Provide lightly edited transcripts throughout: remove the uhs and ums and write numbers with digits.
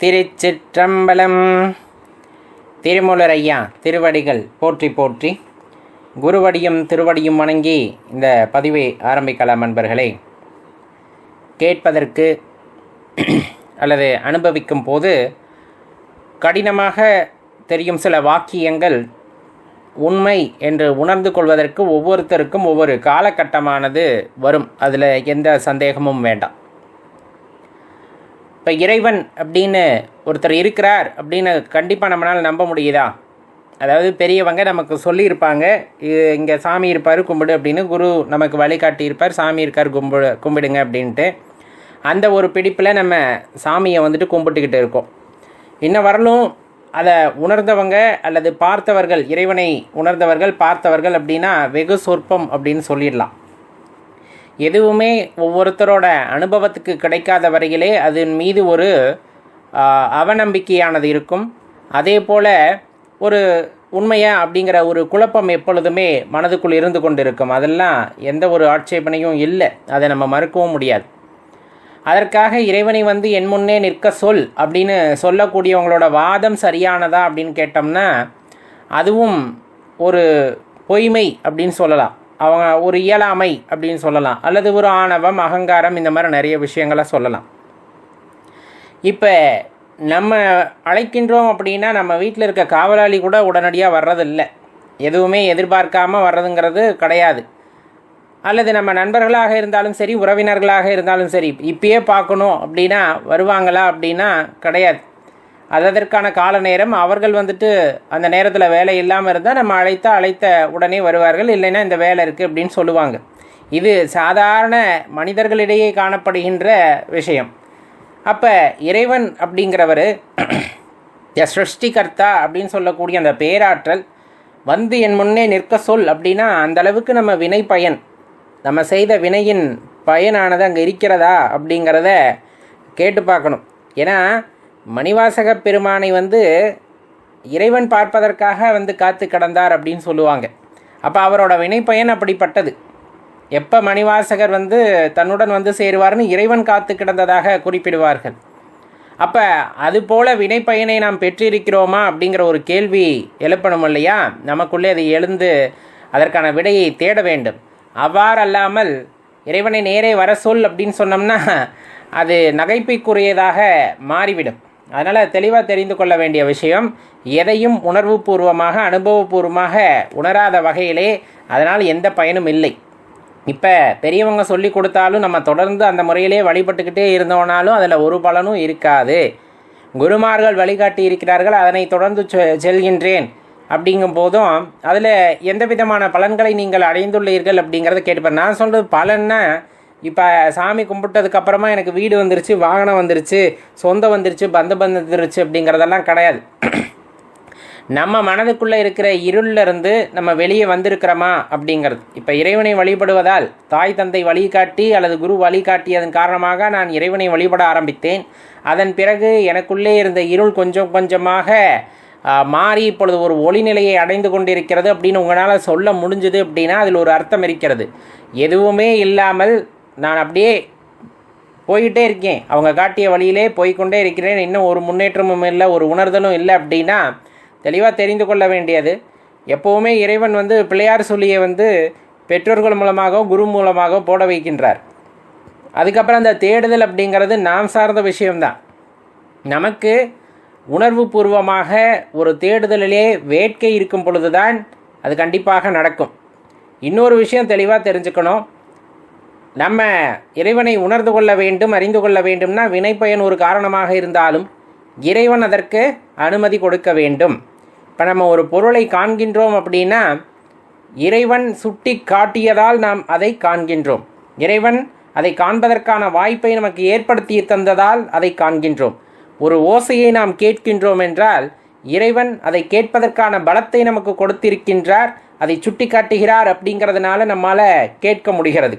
திருச்சிற்றம்பலம். திருமூலர் ஐயா திருவடிகள் போற்றி போற்றி, குருவடியும் திருவடியும் வணங்கி இந்த பதிவை ஆரம்பிக்கலாம். அன்பர்களே, கேட்பதற்கு அல்லது அனுபவிக்கும் போது கடினமாக தெரியும் சில வாக்கியங்கள் உண்மை என்று உணர்ந்து கொள்வதற்கு ஒவ்வொருத்தருக்கும் ஒவ்வொரு காலகட்டமானது வரும். அதில் எந்த சந்தேகமும் வேண்டாம். இப்போ இறைவன் அப்படின்னு ஒருத்தர் இருக்கிறார் அப்படின்னு கண்டிப்பாக நம்மளால் நம்ப முடியுதா? அதாவது பெரியவங்க நமக்கு சொல்லியிருப்பாங்க, இங்கே சாமி இருப்பார் கும்பிடு அப்படின்னு, குரு நமக்கு வழிகாட்டி இருப்பார், சாமி இருக்கார் கும்பிடுங்க அப்படின்ட்டு. அந்த ஒரு பிடிப்பில் நம்ம சாமியை வந்துட்டு கும்பிட்டுக்கிட்டு இருக்கோம். இன்னும் வரலும் அதை உணர்ந்தவங்க அல்லது பார்த்தவர்கள், இறைவனை உணர்ந்தவர்கள் பார்த்தவர்கள் அப்படின்னா வெகு சொற்பம் அப்படின்னு சொல்லிடலாம். எதுவுமே ஒவ்வொருத்தரோட அனுபவத்துக்கு கிடைக்காத வரையிலே அதன் மீது ஒரு அவநம்பிக்கையானது இருக்கும். அதே போல் ஒரு உண்மையா அப்படிங்கிற ஒரு குழப்பம் எப்பொழுதுமே மனதுக்குள் இருந்து கொண்டு இருக்கும். அதெல்லாம் எந்த ஒரு ஆட்சேபனையும் இல்லை, அதை நம்ம மறுக்கவும் முடியாது. அதற்காக இறைவனை என் முன்னே நிற்க சொல் அப்படின்னு சொல்லக்கூடியவங்களோட வாதம் சரியானதா அப்படின்னு கேட்டோம்னா அதுவும் ஒரு பொய்மை அப்படின்னு சொல்லலாம். அவங்க ஒரு இயலாமை அப்படின்னு சொல்லலாம், அல்லது ஒரு ஆணவம், அகங்காரம், இந்த மாதிரி நிறைய விஷயங்களை சொல்லலாம். இப்போ நம்ம அழைக்கின்றோம் அப்படின்னா நம்ம வீட்டில் இருக்க காவலாளி கூட உடனடியாக வர்றதில்லை, எதுவுமே எதிர்பார்க்காமல் வர்றதுங்கிறது கிடையாது. அல்லது நம்ம நண்பர்களாக இருந்தாலும் சரி, உறவினர்களாக இருந்தாலும் சரி, இப்பயே பார்க்கணும் அப்படின்னா வருவாங்களா அப்படின்னா கிடையாது. அதற்கான கால நேரம் அவர்கள் அந்த நேரத்தில் வேலை இல்லாமல் இருந்தால் நம்ம அழைத்த உடனே வருவார்கள், இல்லைன்னா இந்த வேலை இருக்குது அப்படின்னு சொல்லுவாங்க. இது சாதாரண மனிதர்களிடையே காணப்படுகின்ற விஷயம். அப்போ இறைவன் அப்படிங்கிறவர் சிருஷ்டிகர்த்தா அப்படின்னு சொல்லக்கூடிய அந்த பேராற்றல் என் முன்னே நிற்க சொல் அப்படின்னா அந்தளவுக்கு நம்ம வினை பயன், நம்ம செய்த வினையின் பயனானது அங்கே இருக்கிறதா அப்படிங்கிறத கேட்டு பார்க்கணும். ஏன்னா மணிவாசக பெருமானை இறைவன் பார்ப்பதற்காக காத்து கிடந்தார் அப்படின்னு சொல்லுவாங்க. அப்போ அவரோட வினைப்பயன் அப்படிப்பட்டது. எப்போ மணிவாசகர் தன்னுடன் சேருவார்னு இறைவன் காத்து கிடந்ததாக குறிப்பிடுவார்கள். அப்போ அதுபோல் வினைப்பயனை நாம் பெற்றிருக்கிறோமா அப்படிங்கிற ஒரு கேள்வி எழுப்பணும் இல்லையா? நமக்குள்ளே அதை எழுந்து அதற்கான விடையை தேட வேண்டும். அவ்வாறல்லாமல் இறைவனை நேரே வர சொல் அப்படின்னு சொன்னோம்னா அது நகைப்புக்குரியதாக மாறிவிடும். அதனால் தெளிவாக தெரிந்து கொள்ள வேண்டிய விஷயம், எதையும் உணர்வுபூர்வமாக அனுபவபூர்வமாக உணராத வகையிலே அதனால் எந்த பயனும் இல்லை. இப்போ பெரியவங்க சொல்லி கொடுத்தாலும் நம்ம தொடர்ந்து அந்த முறையிலே வழிபட்டுக்கிட்டே இருந்தோனாலும் அதில் ஒரு பலனும் இருக்காது. குருமார்கள் வழிகாட்டி இருக்கிறார்கள், அதனை தொடர்ந்து செல்கின்றேன் அப்படிங்கும் போதும் அதில் எந்த விதமான பலன்களை நீங்கள் அடைந்துள்ளீர்கள் அப்படிங்கிறத கேட்டுப்பார். நான் சொல்கிறது பலன்னா, இப்போ சாமி கும்பிட்டதுக்கப்புறமா எனக்கு வீடு வந்துருச்சு, வாகனம் வந்துருச்சு, சொந்தம் வந்துருச்சு, பந்தம் வந்துருச்சு அப்படிங்கிறதெல்லாம் கிடையாது. நம்ம மனதுக்குள்ளே இருக்கிற இருளிலிருந்து நம்ம வெளியே வந்திருக்கிறோமா அப்படிங்கிறது. இப்போ இறைவனை வழிபடுவதால் தாய் தந்தை வழிகாட்டி அல்லது குரு வழிகாட்டியதன் காரணமாக நான் இறைவனை வழிபட ஆரம்பித்தேன். அதன் பிறகு எனக்குள்ளே இருந்த இருள் கொஞ்சம் கொஞ்சமாக மாறி இப்பொழுது ஒரு ஒளிநிலையை அடைந்து கொண்டிருக்கிறது அப்படின்னு உங்களால் சொல்ல முடிஞ்சுது அப்படின்னா அதில் ஒரு அர்த்தம் இருக்கிறது. எதுவுமே இல்லாமல் நான் அப்படியே போய்கிட்டே இருக்கேன், அவங்க காட்டிய வழியிலே போய்கொண்டே இருக்கிறேன், இன்னும் ஒரு முன்னேற்றமும் இல்லை, ஒரு உணர்தலும் இல்லை அப்படின்னா தெளிவாக தெரிந்து கொள்ள வேண்டியது, எப்போவுமே இறைவன் பிள்ளையார் சொல்லியை பெற்றோர்கள் மூலமாக குரு மூலமாக போட வைக்கின்றார். அதுக்கப்புறம் அந்த தேடுதல் அப்படிங்கிறது நாம் சார்ந்த விஷயம்தான். நமக்கு உணர்வு பூர்வமாக ஒரு தேடுதலிலே வேட்கை இருக்கும் பொழுதுதான் அது கண்டிப்பாக நடக்கும். இன்னொரு விஷயம் தெளிவாக தெரிஞ்சுக்கணும், நம்ம இறைவனை உணர்ந்து கொள்ள வேண்டும், அறிந்து கொள்ள வேண்டும்னா வினைப்பயன் ஒரு காரணமாக இருந்தாலும் இறைவன் அதற்கு அனுமதி கொடுக்க வேண்டும். இப்போ நம்ம ஒரு பொருளை காண்கின்றோம் அப்படின்னா இறைவன் சுட்டி காட்டியதால் நாம் அதை காண்கின்றோம். இறைவன் அதை காண்பதற்கான வாய்ப்பை நமக்கு ஏற்படுத்தி தந்ததால் அதை காண்கின்றோம். ஒரு ஓசையை நாம் கேட்கின்றோம் என்றால் இறைவன் அதை கேட்பதற்கான பலத்தை நமக்கு கொடுத்திருக்கின்றார், அதை சுட்டி காட்டுகிறார். அப்படிங்கிறதுனால நம்மால் கேட்க முடிகிறது.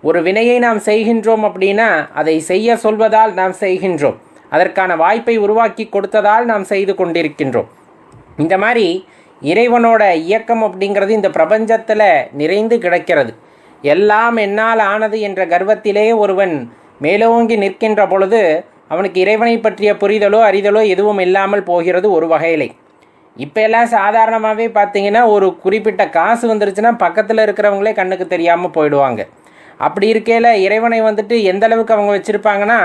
ஒரு வினையை நாம் செய்கின்றோம் அப்படின்னா அதை செய்ய சொல்வதால் நாம் செய்கின்றோம், அதற்கான வாய்ப்பை உருவாக்கி கொடுத்ததால் நாம் செய்து கொண்டிருக்கின்றோம். இந்த மாதிரி இறைவனோட இயக்கம் அப்படிங்கிறது இந்த பிரபஞ்சத்தில் நிறைந்து கிடக்கிறது. எல்லாம் என்னால் ஆனது என்ற கர்வத்திலே ஒருவன் மேலோங்கி நிற்கின்ற பொழுது அவனுக்கு இறைவனை பற்றிய புரிதலோ அறிதலோ எதுவும் இல்லாமல் போகிறது ஒரு வகையிலே. இப்போ எல்லாம் சாதாரணமாகவே பார்த்தீங்கன்னா ஒரு குறிப்பிட்ட காசு வந்துருச்சுன்னா பக்கத்தில் இருக்கிறவங்களே கண்ணுக்கு தெரியாமல் போயிடுவாங்க. அப்படி இருக்கையில் இறைவனை வந்துட்டு எந்த அளவுக்கு அவங்க வச்சுருப்பாங்கன்னா,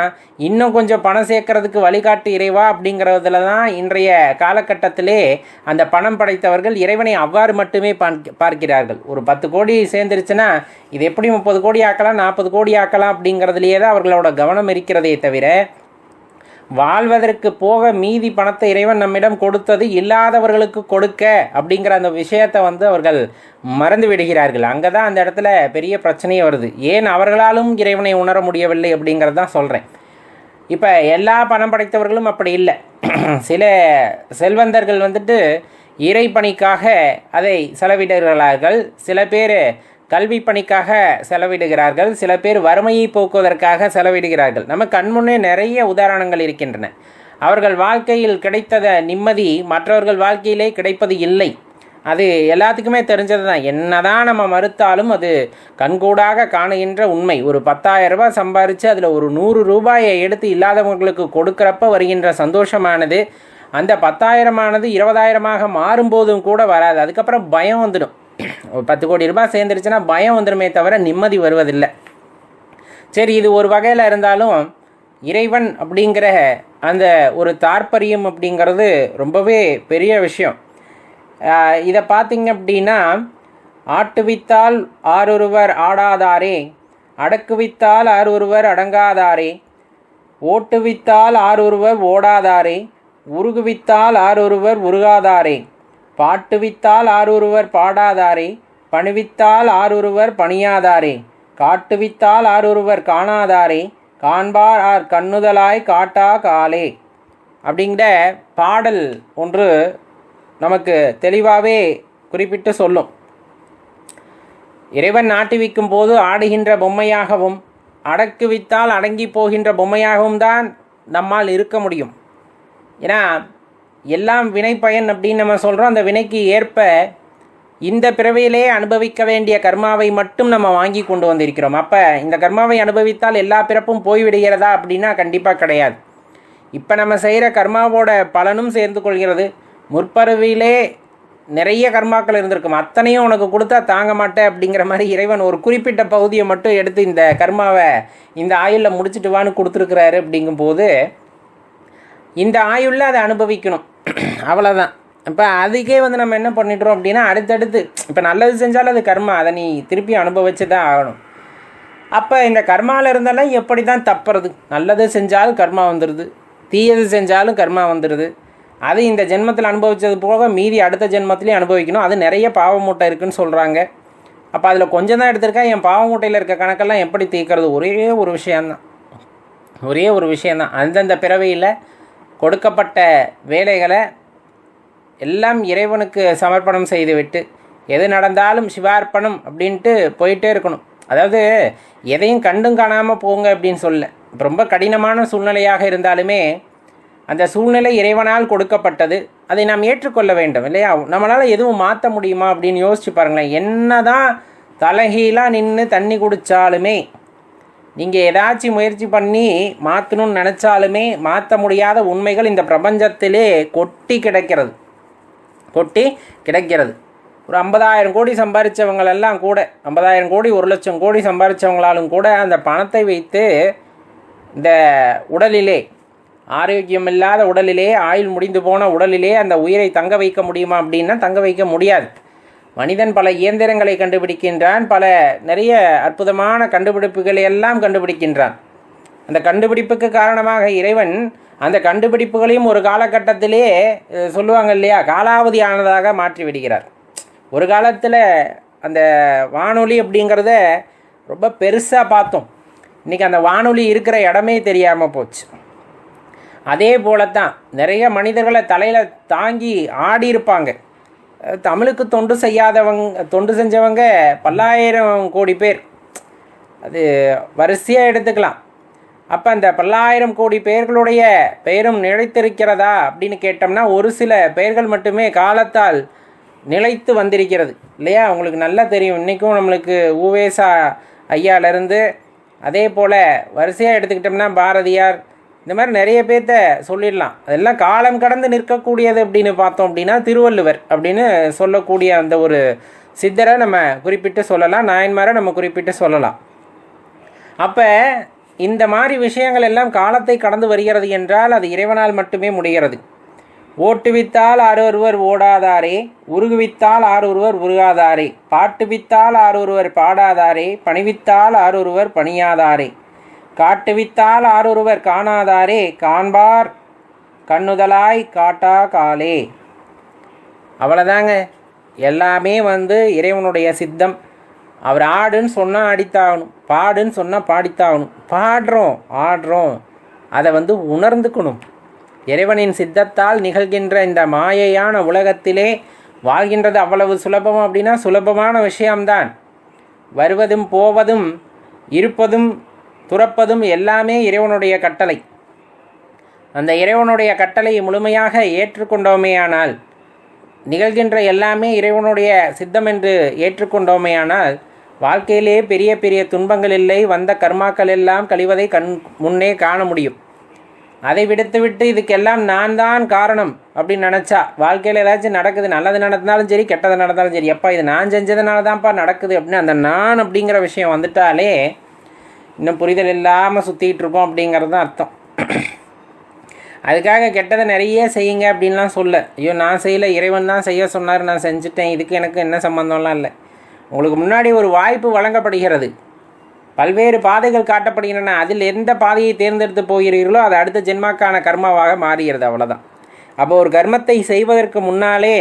இன்னும் கொஞ்சம் பணம் சேர்க்கறதுக்கு வழிகாட்டு இறைவா அப்படிங்கிறதுல தான் இன்றைய காலகட்டத்திலே அந்த பணம் படைத்தவர்கள் இறைவனை அவ்வாறு மட்டுமே பார்க்கிறார்கள். ஒரு 10 கோடி சேர்ந்துருச்சுன்னா இது எப்படி 30 கோடி ஆக்கலாம், 40 கோடி ஆக்கலாம் அப்படிங்கிறதுலையே தான் அவர்களோட கவனம் இருக்கிறதே தவிர, வாழ்வதற்கு போக மீதி பணத்தை இறைவன் நம்மிடம் கொடுத்தது இல்லாதவர்களுக்கு கொடுக்க அப்படிங்கிற அந்த விஷயத்தை அவர்கள் மறந்து விடுகிறார்கள். அங்கே தான் அந்த இடத்துல பெரிய பிரச்சனையே வருது. ஏன் அவர்களாலும் இறைவனை உணர முடியவில்லை அப்படிங்கிறது தான் சொல்கிறேன். இப்போ எல்லா பணம் படைத்தவர்களும் அப்படி இல்லை. சில செல்வந்தர்கள் இறை பணிக்காக அதை செலவிடுகிறார்கள். சில பேர் கல்வி பணிக்காக செலவிடுகிறார்கள். சில பேர் வறுமையை போக்குவதற்காக செலவிடுகிறார்கள். நம்ம கண்முன்னே நிறைய உதாரணங்கள் இருக்கின்றன. அவர்கள் வாழ்க்கையில் கிடைத்த நிம்மதி மற்றவர்கள் வாழ்க்கையிலே கிடைப்பது இல்லை. அது எல்லாத்துக்குமே தெரிஞ்சது தான். என்னதான் நம்ம மறுத்தாலும் அது கண்கூடாக காணுகின்ற உண்மை. ஒரு 10,000 ரூபாய் சம்பாரித்து அதில் ஒரு 100 ரூபாயை எடுத்து இல்லாதவங்களுக்கு கொடுக்குறப்ப வருகின்ற சந்தோஷமானது அந்த 10,000 20,000 மாறும்போதும் கூட வராது. அதுக்கப்புறம் பயம் வந்துடும். ஒரு 10 கோடி ரூபாய் சேர்ந்துருச்சுன்னா பயம் வந்துடுமே தவிர நிம்மதி வருவதில்லை. சரி, இது ஒரு வகையில் இருந்தாலும் இறைவன் அப்படிங்கிற அந்த ஒரு தாற்பயம் அப்படிங்கிறது ரொம்பவே பெரிய விஷயம். இதை பார்த்திங்க அப்படின்னா, ஆட்டுவித்தால் ஆரொருவர் ஆடாதாரே, அடக்குவித்தால் ஆரொருவர் அடங்காதாரே, ஓட்டுவித்தால் ஆரொருவர் ஓடாதாரே, உருகுவித்தால் ஆரொருவர் உருகாதாரே, பாட்டுவித்தால் ஆரொருவர் பாடாதாரே, பணிவித்தால் ஆரொருவர் பணியாதாரே, காட்டுவித்தால் ஆரொருவர் காணாதாரே, காண்பார் ஆர் கண்ணுதலாய் காட்டா காலே அப்படிங்கிற பாடல் ஒன்று நமக்கு தெளிவாகவே குறிப்பிட்டு சொல்லும். இறைவன் நாட்டுவிக்கும் போது ஆடுகின்ற பொம்மையாகவும் அடக்குவித்தால் அடங்கி போகின்ற பொம்மையாகவும் தான் நம்மால் இருக்க முடியும். ஏன்னா எல்லாம் வினை பயன் அப்படின்னு நம்ம சொல்கிறோம். அந்த வினைக்கு ஏற்ப இந்த பிறவியிலே அனுபவிக்க வேண்டிய கர்மாவை மட்டும் நம்ம வாங்கி கொண்டு வந்திருக்கிறோம். அப்போ இந்த கர்மாவை அனுபவித்தால் எல்லா பிறப்பும் போய்விடுகிறதா அப்படின்னா கண்டிப்பாக கிடையாது. இப்போ நம்ம செய்கிற கர்மாவோட பலனும் சேர்ந்து கொள்கிறது. முற்பிறவியிலே நிறைய கர்மாக்கள் இருந்திருக்கும், அத்தனையும் உனக்கு கொடுத்தா தாங்க மாட்டேன் அப்படிங்கிற மாதிரி இறைவன் ஒரு குறிப்பிட்ட பகுதியை மட்டும் எடுத்து இந்த கர்மாவை இந்த ஆயுளில் முடிச்சுட்டு வான்னு கொடுத்துருக்குறாரு. அப்படிங்கும்போது இந்த ஆயுளில் அதை அனுபவிக்கணும், அவ்வளோதான். இப்போ அதுக்கே நம்ம என்ன பண்ணிடுறோம் அப்படின்னா, அடுத்தடுத்து இப்போ நல்லது செஞ்சாலும் அது கர்மா, அதை நீ திருப்பி அனுபவிச்சு தான் ஆகணும். அப்போ இந்த கர்மாவில் இருந்தாலும் எப்படி தான் தப்புறது? நல்லது செஞ்சாலும் கர்மா வந்துடுது, தீயது செஞ்சாலும் கர்மா வந்துடுது. அது இந்த ஜென்மத்தில் அனுபவித்தது போக மீதி அடுத்த ஜென்மத்திலையும் அனுபவிக்கணும். அது நிறைய பாவ மூட்டை இருக்குதுன்னு சொல்கிறாங்க. அப்போ அதில் கொஞ்சம் தான் எடுத்திருக்கேன். என் பாவ மூட்டையில் இருக்க கணக்கெல்லாம் எப்படி தீர்க்கிறது? ஒரே ஒரு விஷயந்தான். அந்தந்த பிறவியில் கொடுக்கப்பட்ட வேலைகளை எல்லாம் இறைவனுக்கு சமர்ப்பணம் செய்துவிட்டு எது நடந்தாலும் சிவார்ப்பணம் அப்படின்ட்டு போயிட்டே இருக்கணும். அதாவது எதையும் கண்டும் காணாமல் போங்க அப்படின்னு சொல்ல. ரொம்ப கடினமான சூழ்நிலையாக இருந்தாலுமே அந்த சூழ்நிலை இறைவனால் கொடுக்கப்பட்டது, அதை நாம் ஏற்றுக்கொள்ள வேண்டும் இல்லையா? நம்மளால் எதுவும் மாற்ற முடியுமா அப்படின்னு யோசிச்சு பாருங்களேன். என்ன தான் தலைகீழாக நின்று தண்ணி குடித்தாலுமே, நீங்கள் ஏதாச்சும் முயற்சி பண்ணி மாற்றணும்னு நினச்சாலுமே மாற்ற முடியாத உண்மைகள் இந்த பிரபஞ்சத்திலே கொட்டி கிடக்கிறது. ஒரு 50,000 கோடி சம்பாதிச்சவங்களெல்லாம் கூட, 50,000 கோடி 1,00,000 கோடி சம்பாதிச்சவங்களாலும் கூட அந்த பணத்தை வைத்து இந்த உடலிலே, ஆரோக்கியம் இல்லாத உடலிலே, ஆயுள் முடிந்து போன உடலிலே அந்த உயிரை தங்க வைக்க முடியுமா அப்படின்னா தங்க வைக்க முடியாது. மனிதன் பல இயந்திரங்களை கண்டுபிடிக்கின்றான், நிறைய அற்புதமான கண்டுபிடிப்புகளை எல்லாம் கண்டுபிடிக்கின்றான். அந்த கண்டுபிடிப்புக்கு காரணமாக இறைவன் அந்த கண்டுபிடிப்புகளையும் ஒரு காலகட்டத்திலே சொல்லுவாங்க இல்லையா, காலாவதி ஆனதாக மாற்றி விடுகிறார். ஒரு காலத்தில் அந்த வானொலி அப்படிங்கிறத ரொம்ப பெருசாக பார்த்தோம். இன்றைக்கி அந்த வானொலி இருக்கிற இடமே தெரியாமல் போச்சு. அதே போலத்தான் நிறைய மனிதர்களை தலையில் தாங்கி ஆடி இருப்பாங்க. தமிழுக்கு தொண்டு செஞ்சவங்க பல்லாயிரம் கோடி பேர், அது வரிசையாக எடுத்துக்கலாம். அப்போ அந்த பல்லாயிரம் கோடி பேர்களுடைய பெயரும் நிலைத்திருக்கிறதா அப்படின்னு கேட்டோம்னா ஒரு சில பெயர்கள் மட்டுமே காலத்தால் நிலைத்து வந்திருக்கிறது இல்லையா? உங்களுக்கு நல்லா தெரியும். இன்றைக்கும் நம்மளுக்கு ஊவேசா ஐயாவிலேருந்து, அதே போல் வரிசையாக எடுத்துக்கிட்டோம்னா பாரதியார், இந்த மாதிரி நிறைய பேர்த்த சொல்லிடலாம். அதெல்லாம் காலம் கடந்து நிற்கக்கூடியது அப்படின்னு பார்த்தோம் அப்படின்னா திருவள்ளுவர் அப்படின்னு சொல்லக்கூடிய அந்த ஒரு சித்தரை நம்ம குறிப்பிட்டு சொல்லலாம், நாயன்மாரை நம்ம குறிப்பிட்டு சொல்லலாம். அப்போ இந்த மாதிரி விஷயங்கள் எல்லாம் காலத்தை கடந்து வருகிறது என்றால் அது இறைவனால் மட்டுமே முடிகிறது. ஓட்டுவித்தால் ஆரொருவர் ஓடாதாரே, உருகுவித்தால் ஆரொருவர் உருகாதாரே, பாட்டுவித்தால் ஆரொருவர் பாடாதாரே, பணிவித்தால் ஆரொருவர் பணியாதாரே, காட்டுவித்தால் ஆரொருவர் காணாதாரே, காண்பார் கண்ணுதலாய் காட்டா காலே. அவ்வளோதாங்க. எல்லாமே இறைவனுடைய சித்தம். அவர் ஆடுன்னு சொன்னால் அடித்தாகணும், பாடுன்னு சொன்னால் பாடித்தாகணும். பாடுறோம் ஆடுறோம், அதை உணர்ந்துக்கணும். இறைவனின் சித்தத்தால் நிகழ்கின்ற இந்த மாயையான உலகத்திலே வாழ்கின்றது அவ்வளவு சுலபம் அப்படின்னா சுலபமான விஷயம்தான். வருவதும் போவதும் இருப்பதும் துறப்பதும் எல்லாமே இறைவனுடைய கட்டளை. அந்த இறைவனுடைய கட்டளையை முழுமையாக ஏற்றுக்கொண்டோமேயானால், நிகழ்கின்ற எல்லாமே இறைவனுடைய சித்தம் என்று ஏற்றுக்கொண்டோமேயானால் வாழ்க்கையிலே பெரிய பெரிய துன்பங்கள் இல்லை, வந்த கர்மாக்கள் எல்லாம் கழிவதை கண் முன்னே காண முடியும். அதை விடுத்துவிட்டு இதுக்கெல்லாம் நான் தான் காரணம் அப்படின்னு நினச்சா, வாழ்க்கையில் ஏதாச்சும் நடக்குது, நல்லது நடந்தாலும் சரி கெட்டது நடந்தாலும் சரி, எப்பா இது நான் செஞ்சதுனால தான்ப்பா நடக்குது அப்படின்னு அந்த நான் அப்படிங்கிற விஷயம் வந்துட்டாலே இன்னும் புரிதல் இல்லாமல் சுற்றிக்கிட்டு இருக்கோம் அப்படிங்கிறது தான் அர்த்தம். அதுக்காக கெட்டதை நிறைய செய்யுங்க அப்படின்லாம் சொல்ல, ஐயோ நான் செய்யலை, இறைவன் தான் செய்ய சொன்னார், நான் செஞ்சுட்டேன், இதுக்கு எனக்கு என்ன சம்மந்தம்லாம் இல்லை. உங்களுக்கு முன்னாடி ஒரு வாய்ப்பு வழங்கப்படுகிறது, பல்வேறு பாதைகள் காட்டப்படுகின்றன. அதில் எந்த பாதையை தேர்ந்தெடுத்து போகிறீர்களோ அது அடுத்த ஜென்மாக்கான கர்மாவாக மாறுகிறது, அவ்வளோதான். அப்போ ஒரு கர்மத்தை செய்வதற்கு முன்னாலே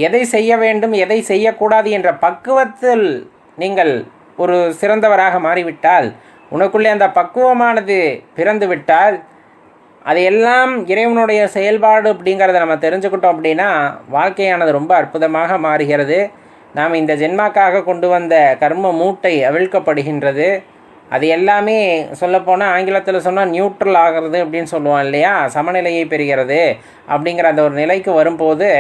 எதை செய்ய வேண்டும் எதை செய்யக்கூடாது என்ற பக்குவத்தில் நீங்கள் ஒரு சிறந்தவராக மாறிவிட்டால், உனக்குள்ளே அந்த பக்குவமானது பிறந்து விட்டால், அதையெல்லாம் இறைவனுடைய செயல்பாடு அப்படிங்கிறத நம்ம தெரிஞ்சுக்கிட்டோம் அப்படின்னா வாழ்க்கையானது ரொம்ப அற்புதமாக மாறுகிறது. நாம் இந்த ஜென்மாக்காக கொண்டு வந்த கர்ம மூட்டை அவிழ்க்கப்படுகின்றது. அது எல்லாமே சொல்லப்போனால் ஆங்கிலத்தில் சொன்னால் நியூட்ரல் ஆகிறது அப்படின்னு சொல்லுவோம் இல்லையா, சமநிலையை பெறுகிறது. அப்படிங்கிற அந்த ஒரு நிலைக்கு வரும்போது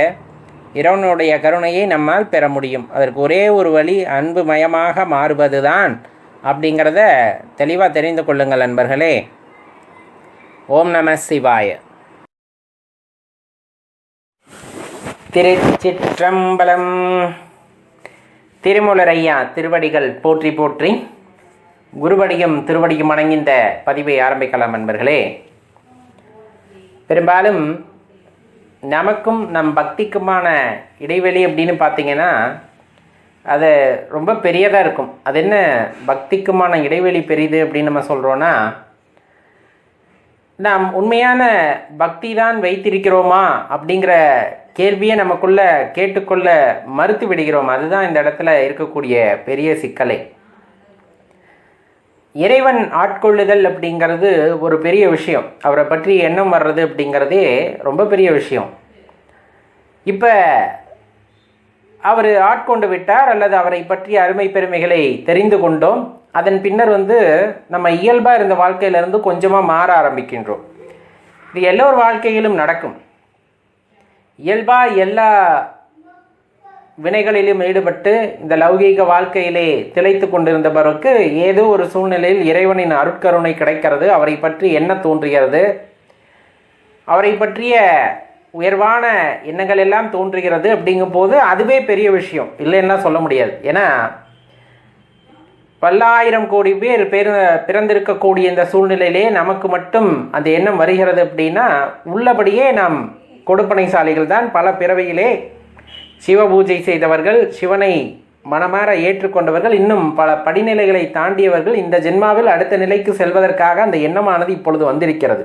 இறைவனுடைய கருணையை நம்மால் பெற முடியும். அதற்கு ஒரே ஒரு வழி அன்பு மயமாக மாறுவது தான் அப்படிங்கிறத தெளிவாக தெரிந்து கொள்ளுங்கள் நண்பர்களே. ஓம் நம சிவாய. திருச்சிற்றம்பலம். திருமூலரையா திருவடிகள் போற்றி போற்றி. குருவடியும் திருவடியும் வணங்கின்ற பதிவை ஆரம்பிக்கலாம் நண்பர்களே. பெரும்பாலும் நமக்கும் நம் பக்திக்குமான இடைவெளி அப்படின்னு பார்த்தீங்கன்னா அது ரொம்ப பெரியதாக இருக்கும். அது என்ன பக்திக்குமான இடைவெளி பெரிது அப்படின்னு நம்ம சொல்கிறோன்னா, நாம் உண்மையான பக்தி தான் வைத்திருக்கிறோமா அப்படிங்கிற கேள்வியை நமக்குள்ள கேட்டுக்கொள்ள மறுத்து விடுகிறோம். அதுதான் இந்த இடத்துல இருக்கக்கூடிய பெரிய சிக்கலை. இறைவன் ஆட்கொள்ளுதல் அப்படிங்கிறது ஒரு பெரிய விஷயம். அவரை பற்றி எண்ணம் வர்றது அப்படிங்கிறதே ரொம்ப பெரிய விஷயம். இப்போ அவர் ஆட்கொண்டு விட்டார் அல்லது அவரை பற்றிய அருமை பெருமைகளை தெரிந்து கொண்டோம். அதன் பின்னர் நம்ம இயல்பாக இருந்த வாழ்க்கையிலேருந்து கொஞ்சமாக மாற ஆரம்பிக்கின்றோம். இது எல்லோர் வாழ்க்கையிலும் நடக்கும். இயல்பாக எல்லா வினைகளிலும் ஈடுபட்டு இந்த லௌகீக வாழ்க்கையிலே திளைத்து கொண்டிருந்தவருக்கு ஏதோ ஒரு சூழ்நிலையில் இறைவனின் அருட்கருணை கிடைக்கிறது. அவரை பற்றி என்ன தோன்றுகிறது, அவரை பற்றிய உயர்வான எண்ணங்கள் எல்லாம் தோன்றுகிறது. அப்படிங்கும் போது அதுவே பெரிய விஷயம், இல்லைன்னா சொல்ல முடியாது. ஏன்னா பல்லாயிரம் கோடி பேர் பிறந்திருக்கக்கூடிய இந்த சூழ்நிலையிலே நமக்கு மட்டும் அந்த எண்ணம் வருகிறது அப்படின்னா உள்ளபடியே நாம் கொடுப்பனைசாலிகள் தான். பல பிறவியிலே சிவ பூஜை செய்தவர்கள், சிவனை மனமாற ஏற்றுக்கொண்டவர்கள், இன்னும் பல படிநிலைகளை தாண்டியவர்கள் இந்த ஜென்மாவில் அடுத்த நிலைக்கு செல்வதற்காக அந்த எண்ணமானது இப்பொழுது வந்திருக்கிறது.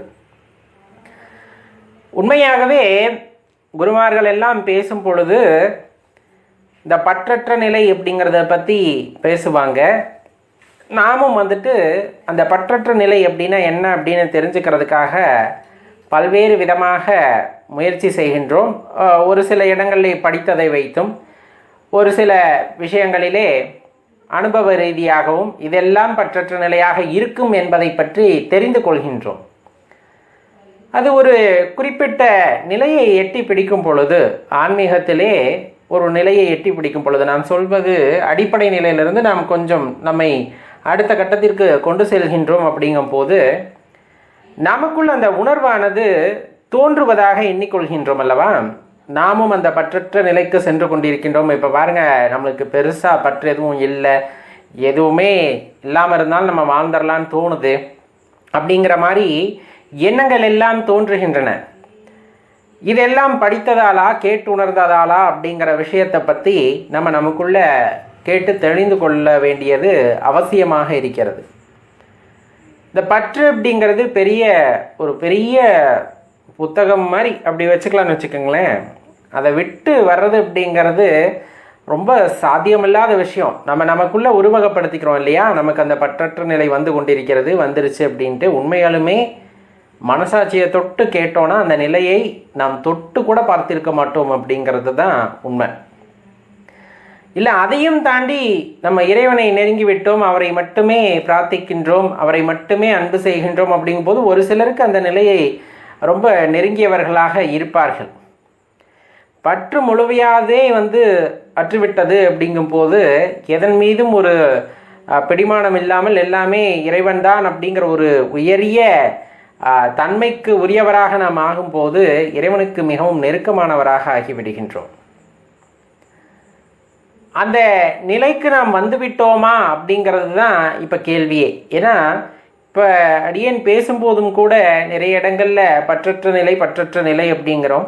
உண்மையாகவே குருமார்கள் எல்லாம் பேசும் பொழுது இந்த பற்றற்ற நிலை அப்படிங்கிறத பற்றி பேசுவாங்க. நாமும் அந்த பற்றற்ற நிலை அப்படின்னா என்ன அப்படின்னு தெரிஞ்சுக்கிறதுக்காக பல்வேறு விதமாக முயற்சி செய்கின்றோம். ஒரு சில இடங்களிலே படித்ததை வைத்தும், ஒரு சில விஷயங்களிலே அனுபவ ரீதியாகவும் இதெல்லாம் பற்றற்ற நிலையாக இருக்கும் என்பதை பற்றி தெரிந்து கொள்கின்றோம். அது ஒரு குறிப்பிட்ட நிலையை எட்டி பிடிக்கும் பொழுது, ஆன்மீகத்திலே ஒரு நிலையை எட்டி பிடிக்கும் பொழுது, நாம் சொல்வது அடிப்படை நிலையிலிருந்து நாம் கொஞ்சம் நம்மை அடுத்த கட்டத்திற்கு கொண்டு செல்கின்றோம். அப்படிங்கும் போது நமக்குள் அந்த உணர்வானது தோன்றுவதாக எண்ணிக்கொள்கின்றோம் அல்லவா? நாமும் அந்த பற்றற்ற நிலைக்கு சென்று கொண்டிருக்கின்றோம். இப்போ பாருங்கள், நம்மளுக்கு பெருசாக பற்று எதுவும் இல்லை, எதுவுமே இல்லாமல் இருந்தாலும் நம்ம வாழ்ந்துடலான்னு தோணுது. அப்படிங்கிற மாதிரி எண்ணங்கள் எல்லாம் தோன்றுகின்றன. இதெல்லாம் படித்ததாலா கேட்டு உணர்ந்ததாலா அப்படிங்கிற விஷயத்தை பற்றி நமக்குள்ள கேட்டு தெளிந்து கொள்ள வேண்டியது அவசியமாக இருக்கிறது. இந்த பற்று அப்படிங்கிறது ஒரு பெரிய புத்தகம் மாதிரி அப்படி வச்சுக்கலான்னு வச்சுக்கோங்களேன். அதை விட்டு வர்றது அப்படிங்கிறது ரொம்ப சாத்தியமில்லாத விஷயம். நமக்குள்ளே உருவகப்படுத்திக்கிறோம் இல்லையா, நமக்கு அந்த பற்றற்ற நிலை வந்து கொண்டிருக்கிறது, வந்துருச்சு அப்படின்ட்டு. உண்மையாலுமே மனசாட்சியை தொட்டு கேட்டோன்னா அந்த நிலையை நாம் தொட்டு கூட பார்த்திருக்க மாட்டோம் அப்படிங்கிறது தான் உண்மை. இல்லை, அதையும் தாண்டி நம்ம இறைவனை நெருங்கி விட்டோம், அவரை மட்டுமே பிரார்த்திக்கின்றோம், அவரை மட்டுமே அன்பு செய்கின்றோம் அப்படிங்கும்போது ஒரு சிலருக்கு அந்த நிலையை ரொம்ப நெருங்கியவர்களாக இருப்பார்கள். பற்று முழுமையாதே அற்றுவிட்டது அப்படிங்கும்போது எதன் மீதும் ஒரு பிடிமானம் இல்லாமல் எல்லாமே இறைவன்தான் அப்படிங்கிற ஒரு உயரிய தன்மைக்கு உரியவராக நாம் ஆகும்போது இறைவனுக்கு மிகவும் நெருக்கமானவராக ஆகிவிடுகின்றோம். அந்த நிலைக்கு நாம் வந்துவிட்டோமா அப்படிங்கிறது தான் இப்போ கேள்வியே. ஏன்னா இப்போ அடியேன் பேசும்போதும் கூட நிறைய இடங்களில் பற்றற்ற நிலை அப்படிங்கிறோம்.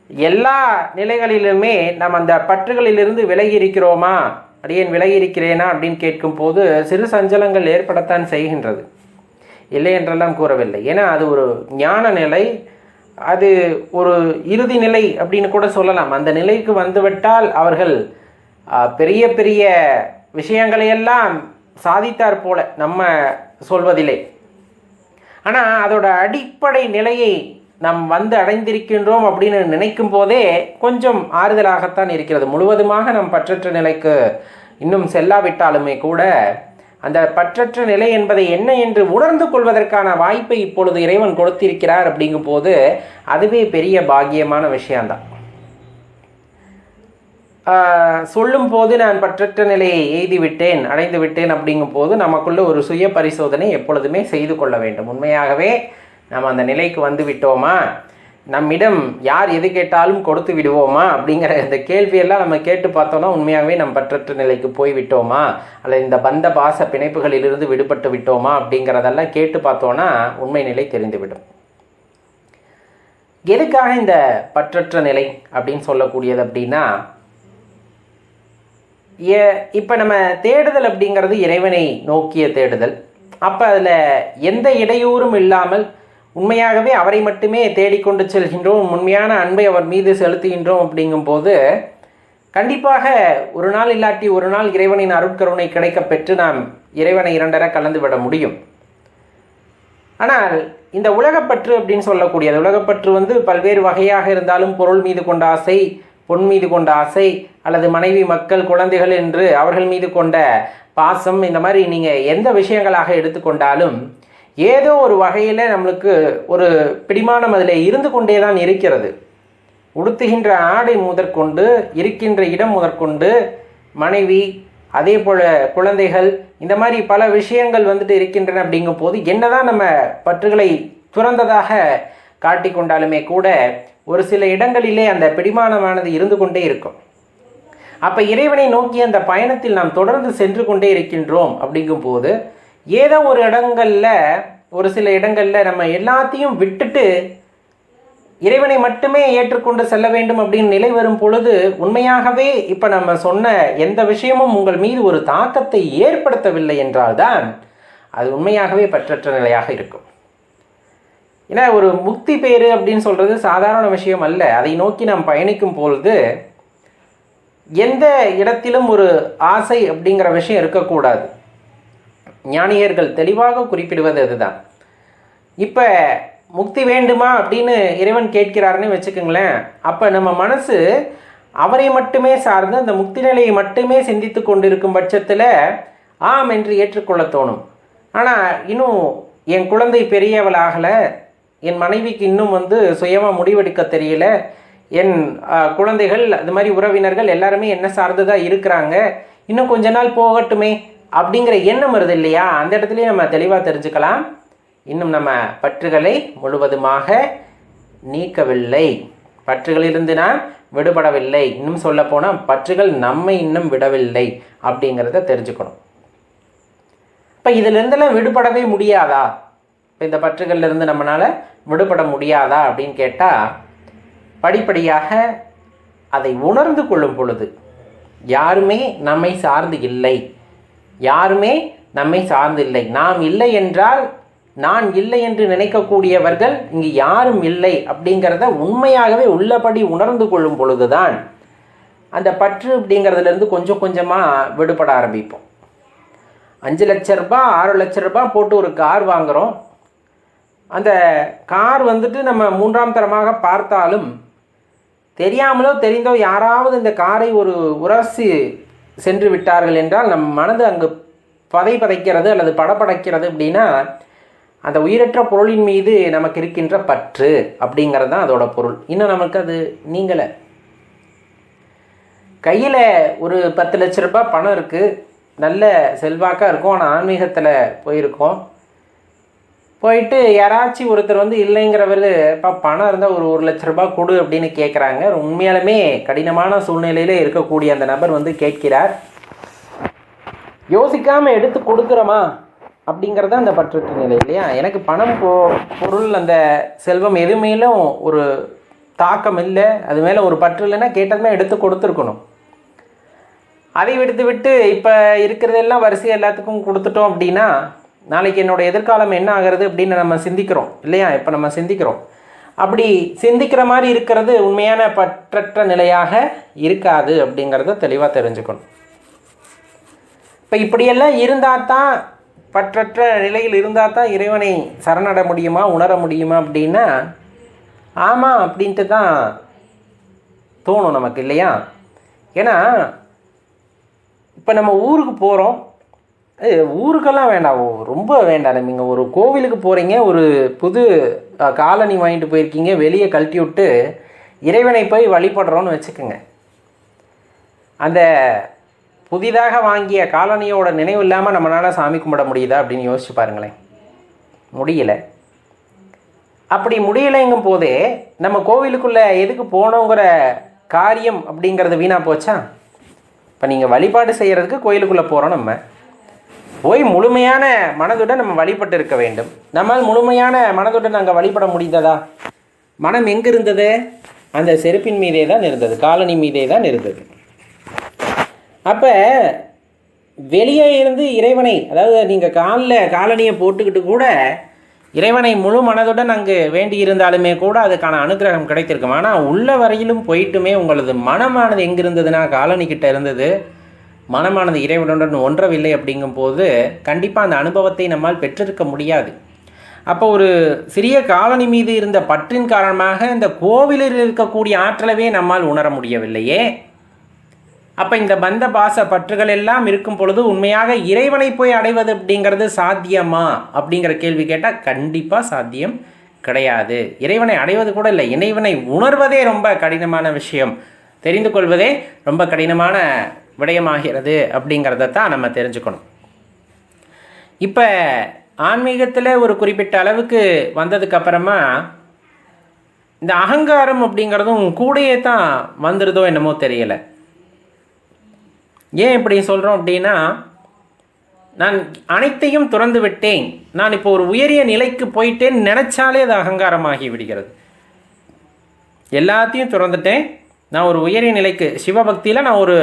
எல்லா நிலைகளிலுமே நாம் அந்த பற்றுகளிலிருந்து விலகி இருக்கிறோமா, அடியேன் விலகி இருக்கிறேனா அப்படின்னு கேட்கும்போது சிறு சஞ்சலங்கள் ஏற்படத்தான் செய்கின்றது. இல்லை என்றெல்லாம் கூறவில்லை. ஏன்னா அது ஒரு ஞான நிலை, அது ஒரு இறுதி நிலை அப்படின்னு கூட சொல்லலாம். அந்த நிலைக்கு வந்துவிட்டால் அவர்கள் பெரிய பெரிய விஷயங்களையெல்லாம் சாதித்தார் போல நம்ம சொல்வதில்லை. ஆனால் அதோட அடிப்படை நிலையை நாம் அடைந்திருக்கின்றோம் அப்படின்னு நினைக்கும் போதே கொஞ்சம் ஆறுதலாகத்தான் இருக்கிறது. முழுவதுமாக நம் பற்றற்ற நிலைக்கு இன்னும் செல்லாவிட்டாலுமே கூட அந்த பற்றற்ற நிலை என்பதை என்ன என்று உணர்ந்து கொள்வதற்கான வாய்ப்பை இப்பொழுது இறைவன் கொடுத்திருக்கிறார். அப்படிங்கும் போது அதுவே பெரிய பாக்கியமான விஷயம்தான். சொல்லும் போது நான் பற்றற்ற நிலையை எய்திவிட்டேன், அடைந்து விட்டேன் அப்படிங்கும் போது நமக்குள்ள ஒரு சுய பரிசோதனை எப்பொழுதுமே செய்து கொள்ள வேண்டும். உண்மையாகவே நம்ம அந்த நிலைக்கு வந்து விட்டோமா, நம்மிடம் யார் எது கேட்டாலும் கொடுத்து விடுவோமா அப்படிங்கிற இந்த கேள்வியெல்லாம் நம்ம கேட்டு பார்த்தோம்னா உண்மையாகவே நம்ம பற்றற்ற நிலைக்கு போய் விட்டோமா, அல்லது இந்த பந்த பாச பிணைப்புகளிலிருந்து விடுபட்டு விட்டோமா அப்படிங்கிறதெல்லாம் கேட்டு பார்த்தோன்னா உண்மை நிலை தெரிந்துவிடும். எதுக்காக இந்த பற்றற்ற நிலை அப்படின்னு சொல்லக்கூடியது அப்படின்னா, இப்போ நம்ம தேடுதல் அப்படிங்கிறது இறைவனை நோக்கிய தேடுதல். அப்போ அதில் எந்த இடையூறும் இல்லாமல் உண்மையாகவே அவரை மட்டுமே தேடிக்கொண்டு செல்கின்றோம், உண்மையான அன்பை அவர் மீது செலுத்துகின்றோம். அப்படிங்கும்போது கண்டிப்பாக ஒரு நாள் இல்லாட்டி ஒரு நாள் இறைவனின் அருட்கருணை கிடைக்க பெற்று நாம் இறைவனை இரண்டரை கலந்து விட முடியும். ஆனால் இந்த உலகப்பற்று அப்படின்னு சொல்லக்கூடியது, உலகப்பற்று பல்வேறு வகையாக இருந்தாலும் பொருள் மீது கொண்ட ஆசை, பொன் மீது கொண்ட ஆசை, அல்லது மனைவி மக்கள் குழந்தைகள் என்று அவர்கள் மீது கொண்ட பாசம், இந்த மாதிரி நீங்கள் எந்த விஷயங்களாக எடுத்துக்கொண்டாலும் ஏதோ ஒரு வகையில் நம்மளுக்கு ஒரு பிடிமானம் அதில் இருந்து கொண்டே தான் இருக்கிறது. உடுத்துகின்ற ஆடை முதற்கொண்டு, இருக்கின்ற இடம் முதற்கொண்டு, மனைவி, அதே போல் குழந்தைகள், இந்த மாதிரி பல விஷயங்கள் இருக்கின்றன. அப்படிங்கும் போது என்னதான் நம்ம பற்றுகளை துறந்ததாக காட்டிக்கொண்டாலுமே கூட ஒரு சில இடங்களிலே அந்த பிடிமானமானது இருந்து கொண்டே இருக்கும். அப்போ இறைவனை நோக்கி அந்த பயணத்தில் நாம் தொடர்ந்து சென்று கொண்டே இருக்கின்றோம். அப்படிங்கும் போது ஏதோ ஒரு இடங்களில், ஒரு சில இடங்களில் நம்ம எல்லாத்தையும் விட்டுட்டு இறைவனை மட்டுமே ஏற்றுக்கொண்டு செல்ல வேண்டும் அப்படின்னு நிலை வரும் பொழுது உண்மையாகவே இப்போ நம்ம சொன்ன எந்த விஷயமும் உங்கள் மீது ஒரு தாக்கத்தை ஏற்படுத்தவில்லை என்றால்தான் அது உண்மையாகவே பற்றற்ற நிலையாக இருக்கும். ஏன்னா ஒரு முக்தி பேறு அப்படின்னு சொல்கிறது சாதாரண விஷயம் அல்ல. அதை நோக்கி நாம் பயணிக்கும் பொழுது எந்த இடத்திலும் ஒரு ஆசை அப்படிங்கிற விஷயம் இருக்கக்கூடாது. ஞானியர்கள் தெளிவாக குறிப்பிடுவது அதுதான். இப்போ முக்தி வேண்டுமா அப்படின்னு இறைவன் கேட்கிறாருன்னு வச்சுக்கோங்களேன். அப்போ நம்ம மனசு அவரை மட்டுமே சார்ந்து அந்த முக்தி நிலையை மட்டுமே சிந்தித்து கொண்டிருக்கும் பட்சத்தில் ஆம் என்று ஏற்றுக்கொள்ள தோணும். ஆனால் இன்னும் என் குழந்தை பெரியவளாகலை, என் மனைவிக்கு இன்னும் சுயமாக முடிவெடுக்க தெரியல, என் குழந்தைகள் அது மாதிரி உறவினர்கள் எல்லாருமே என்ன சார்ந்துதான் இருக்கிறாங்க, இன்னும் கொஞ்ச நாள் போகட்டுமே அப்படிங்கிற எண்ணம் வருது இல்லையா? அந்த இடத்துலையே நம்ம தெளிவாக தெரிஞ்சுக்கலாம், இன்னும் நம்ம பற்றுகளை முழுவதுமாக நீக்கவில்லை, பற்றுகளிலிருந்து நாம் விடுபடவில்லை. இன்னும் சொல்லப்போனால் பற்றுகள் நம்மை இன்னும் விடவில்லை அப்படிங்கிறத தெரிஞ்சுக்கணும். இப்போ இதிலிருந்தெல்லாம் விடுபடவே முடியாதா? இப்போ இந்த பற்றுகள்லேருந்து நம்மளால் விடுபட முடியாதா அப்படின்னு கேட்டால், படிப்படியாக அதை உணர்ந்து கொள்ளும் பொழுது யாருமே நம்மை சார்ந்து இல்லை, யாருமே நம்மை சார்ந்து இல்லை. நாம் இல்லை என்றால் நான் இல்லை என்று நினைக்கக்கூடியவர்கள் இங்கு யாரும் இல்லை அப்படிங்கிறத உண்மையாகவே உள்ளபடி உணர்ந்து கொள்ளும் பொழுதுதான் அந்த பற்று அப்படிங்கிறதுலேருந்து கொஞ்சம் கொஞ்சமாக விடுபட ஆரம்பிப்போம். 5 லட்ச ரூபாய் 6 லட்ச ரூபாய் போட்டு ஒரு கார் வாங்குகிறோம். அந்த கார் வந்துட்டு நம்ம 3ஆம் தரமாக பார்த்தாலும் தெரியாமலோ தெரிந்தோ யாராவது இந்த காரை ஒரு உரசி சென்று விட்டார்கள் என்றால் நம் மனது அங்கு பதைக்கிறது அல்லது படபடைக்கிறது. அப்படின்னா அந்த உயிரற்ற பொருளின் மீது நமக்கு இருக்கின்ற பற்று அப்படிங்கிறது தான் அதோட பொருள். இன்னும் நமக்கு அது நீங்கலை. கையில் ஒரு 10 லட்ச ரூபாய் பணம் இருக்குது, நல்ல செல்வாக்காக இருக்கும், ஆனால் ஆன்மீகத்தில் போயிருக்கோம். போயிட்டு யாராச்சும் ஒருத்தர் வந்து இல்லைங்கிறவர் இப்போ பணம் இருந்தால் ஒரு 1 லட்ச ரூபாய் கொடு அப்படின்னு கேட்குறாங்க. உண்மையாலுமே கடினமான சூழ்நிலையிலே இருக்கக்கூடிய அந்த நபர் வந்து கேட்கிறார். யோசிக்காமல் எடுத்து கொடுக்குறோமா அப்படிங்கிறது அந்த பற்றற்ற நிலை இல்லையா? எனக்கு பணம் பொருள் அந்த செல்வம் எதுமேலும் ஒரு தாக்கம் இல்லை, அது மேலே ஒரு பற்று இல்லைன்னா கேட்டதுமே எடுத்து கொடுத்துருக்கணும். அதை விட்டு இப்போ இருக்கிறதெல்லாம் வரிசை எல்லாத்துக்கும் கொடுத்துட்டோம் அப்படின்னா நாளைக்கு என்னோட எதிர்காலம் என்ன ஆகிறது அப்படின்னு நம்ம சிந்திக்கிறோம் இல்லையா? இப்போ நம்ம சிந்திக்கிறோம். அப்படி சிந்திக்கிற மாதிரி இருக்கிறது உண்மையான பற்றற்ற நிலையாக இருக்காது அப்படிங்கிறத தெளிவாக தெரிஞ்சுக்கணும். இப்போ இப்படியெல்லாம் இருந்தால் தான், பற்றற்ற நிலையில் இருந்தால் தான் இறைவனை சரணட முடியுமா, உணர முடியுமா அப்படின்னா ஆமாம் அப்படின்ட்டு தான் தோணும் நமக்கு இல்லையா? ஏன்னா இப்போ நம்ம ஊருக்கு போகிறோம், ஊருக்கெல்லாம் வேண்டாம், ரொம்ப வேண்டாம். நீங்கள் ஒரு கோவிலுக்கு போகிறீங்க, ஒரு புது காலனி வாங்கிட்டு போயிருக்கீங்க, வெளியே கழட்டி விட்டு இறைவனை போய் வழிபடுறோன்னு வச்சுக்கோங்க. அந்த புதிதாக வாங்கிய காலனியோட நினைவு இல்லாமல் நம்மளால் சாமி கும்பிட முடியுதா அப்படின்னு யோசிச்சு பாருங்களேன். முடியலை. அப்படி முடியலைங்கும் போதே நம்ம கோவிலுக்குள்ளே எதுக்கு போனோங்கிற காரியம் அப்படிங்கிறது வீணாக போச்சா? இப்போ நீங்கள் வழிபாடு செய்கிறதுக்கு கோயிலுக்குள்ளே போகிறோம், நம்ம போய் முழுமையான மனதுடன் நம்ம வழிபட்டு இருக்க வேண்டும். நம்மால் முழுமையான மனதுடன் அங்கே வழிபட முடிந்ததா? மனம் எங்கே இருந்தது? அந்த செருப்பின் மீதே தான் இருந்தது, காலனி மீதே தான் இருந்தது. அப்போ வெளியே இருந்து இறைவனை, அதாவது நீங்கள் காலனியை போட்டுக்கிட்டு கூட இறைவனை முழு மனதுடன் அங்கு வேண்டி இருந்தாலுமே கூட அதுக்கான அனுகிரகம் கிடைத்திருக்கும். ஆனால் உள்ள வரையிலும் போயிட்டுமே உங்களது மனமானது எங்கே இருந்ததுன்னா காலனிக்கிட்ட இருந்தது. மனமானது இறைவனுடன் ஒன்றவில்லை அப்படிங்கும்போது கண்டிப்பாக அந்த அனுபவத்தை நம்மால் பெற்றிருக்க முடியாது. அப்போ ஒரு சிறிய காலனி மீது இருந்த பற்றின் காரணமாக இந்த கோவிலில் இருக்கக்கூடிய ஆற்றலவே நம்மால் உணர முடியவில்லையே. அப்போ இந்த பந்த பாச பற்றுகள் எல்லாம் இருக்கும் பொழுது உண்மையாக இறைவனை போய் அடைவது அப்படிங்கிறது சாத்தியமா அப்படிங்கிற கேள்வி கேட்டால் கண்டிப்பாக சாத்தியம் கிடையாது. இறைவனை அடைவது கூட இல்லை, இறைவனை உணர்வதே ரொம்ப கடினமான விஷயம், தெரிந்து கொள்வதே ரொம்ப கடினமான விடயமாகிறது அப்படிங்கிறத தான் நம்ம தெரிஞ்சுக்கணும். இப்போ ஆன்மீகத்தில் ஒரு குறிப்பிட்ட அளவுக்கு வந்ததுக்கப்புறமா இந்த அகங்காரம் அப்படிங்கிறதும் கூடயே தான் வந்துடுதோ என்னமோ தெரியலை. ஏன் இப்படி சொல்கிறோம் அப்படின்னா, நான் அனைத்தையும் துறந்து விட்டேன், நான் இப்போ ஒரு உயரிய நிலைக்கு போயிட்டேன்னு நினச்சாலே அது அகங்காரமாகி விடுகிறது. எல்லாத்தையும் துறந்துட்டேன், நான் ஒரு உயரிய நிலைக்கு, சிவபக்தியில் நான் ஒரு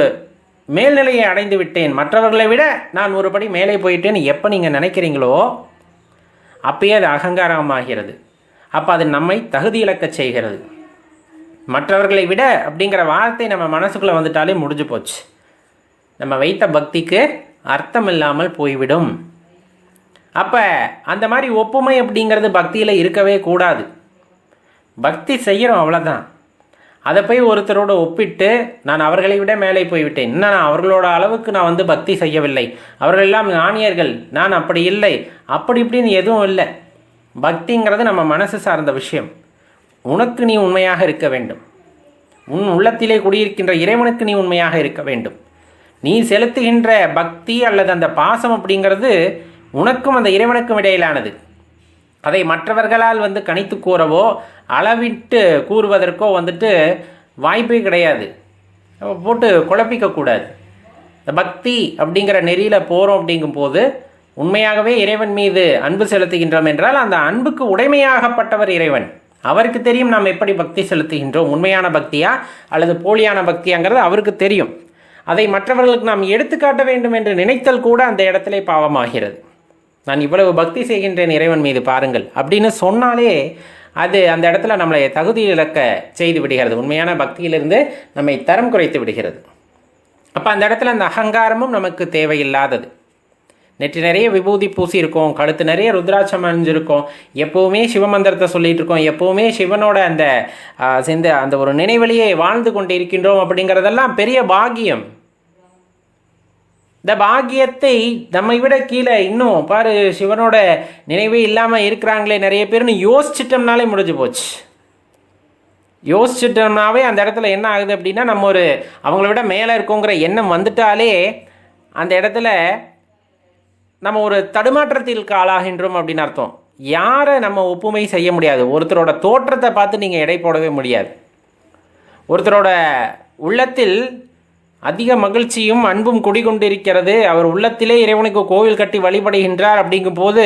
மேல்நிலையை அடைந்து விட்டேன், மற்றவர்களை விட நான் ஒருபடி மேலே போயிட்டேன்னு எப்போ நீங்கள் நினைக்கிறீங்களோ அப்பயே அது அகங்காரமாகிறது. அப்போ அது நம்மை தகுதி இழக்க செய்கிறது. மற்றவர்களை விட அப்படிங்கிற வார்த்தை நம்ம மனசுக்குள்ளே வந்துட்டாலே முடிஞ்சு போச்சு, நம்ம வைத்த பக்திக்கு அர்த்தம் இல்லாமல் போய்விடும். அப்போ அந்த மாதிரி ஒப்புமை அப்படிங்கிறது பக்தியில் இருக்கவே கூடாது. பக்தி செய்கிறோம் அவ்வளோதான், அதை போய் ஒருத்தரோட ஒப்பிட்டு நான் அவர்களை விட மேலே போய்விட்டேன், இன்னும் நான் அவர்களோட அளவுக்கு நான் வந்து பக்தி செய்யவில்லை, அவர்கள் எல்லாம் ஞானியர்கள், நான் அப்படி இல்லை, அப்படி இப்படின்னு எதுவும் இல்லை. பக்திங்கிறது நம்ம மனசு சார்ந்த விஷயம். உனக்கு நீ உண்மையாக இருக்க வேண்டும், உன் உள்ளத்திலே குடியிருக்கின்ற இறைவனுக்கு நீ உண்மையாக இருக்க வேண்டும். நீ செலுத்துகின்ற பக்தி அல்லது அந்த பாசம் அப்படிங்கிறது உனக்கும் அந்த இறைவனுக்கும் இடையிலானது. அதை மற்றவர்களால் கணித்து கூறவோ அளவிட்டு கூறுவதற்கோ வாய்ப்பே கிடையாது. போட்டு குழப்பிக்கக்கூடாது. இந்த பக்தி அப்படிங்கிற நெறியில் போகிறோம் அப்படிங்கும்போது உண்மையாகவே இறைவன் மீது அன்பு செலுத்துகின்றோம் என்றால் அந்த அன்புக்கு உடைமையாகப்பட்டவர் இறைவன். அவருக்கு தெரியும் நாம் எப்படி பக்தி செலுத்துகின்றோம், உண்மையான பக்தியா அல்லது போலியான பக்தியாங்கிறது அவருக்கு தெரியும். அதை மற்றவர்களுக்கு நாம் எடுத்துக்காட்ட வேண்டும் என்று நினைத்தல் கூட அந்த இடத்திலே பாவமாகிறது. நான் இவ்வளவு பக்தி செய்கின்றேன் இறைவன் மீது பாருங்கள் அப்படின்னு சொன்னாலே அது அந்த இடத்துல நம்மளை தகுதி இழக்க செய்து விடுகிறது. உண்மையான பக்தியிலிருந்து நம்மை தரம் குறைத்து விடுகிறது. அப்போ அந்த இடத்துல அந்த அகங்காரமும் நமக்கு தேவையில்லாதது. நெற்றி நிறைய விபூதி பூசி இருக்கும், கழுத்து நிறைய ருத்ராட்சம் அணிஞ்சிருக்கோம், எப்போவுமே சிவமந்திரத்தை சொல்லிகிட்டு இருக்கோம், எப்போவுமே சிவனோட அந்த அந்த ஒரு நினைவெளியை வாழ்ந்து கொண்டு இருக்கின்றோம் அப்படிங்கிறதெல்லாம் பெரிய பாக்கியம். இந்த பாக்கியத்தை நம்மை விட கீழே இன்னும் பாரு சிவனோட நினைவே இல்லாமல் இருக்கிறாங்களே நிறைய பேர்னு யோசிச்சிட்டோம்னாலே முடிஞ்சு போச்சு. யோசிச்சிட்டோம்னாவே அந்த இடத்துல என்ன ஆகுது அப்படின்னா நம்ம ஒரு அவங்கள விட மேலே இருக்கோங்கிற எண்ணம் வந்துட்டாலே அந்த இடத்துல நம்ம ஒரு தடுமாற்றத்திற்கு ஆளாகின்றோம் அப்படின்னு அர்த்தம். யாரை நம்ம ஒப்புமை செய்ய முடியாது. ஒருத்தரோட தோற்றத்தை பார்த்து நீங்கள் எடை போடவே முடியாது. ஒருத்தரோட உள்ளத்தில் அதிக மகிழ்ச்சியும் அன்பும் குடிகொண்டிருக்கிறது, அவர் உள்ளத்திலே இறைவனுக்கு கோவில் கட்டி வழிபடுகின்றார் அப்படிங்கும் போது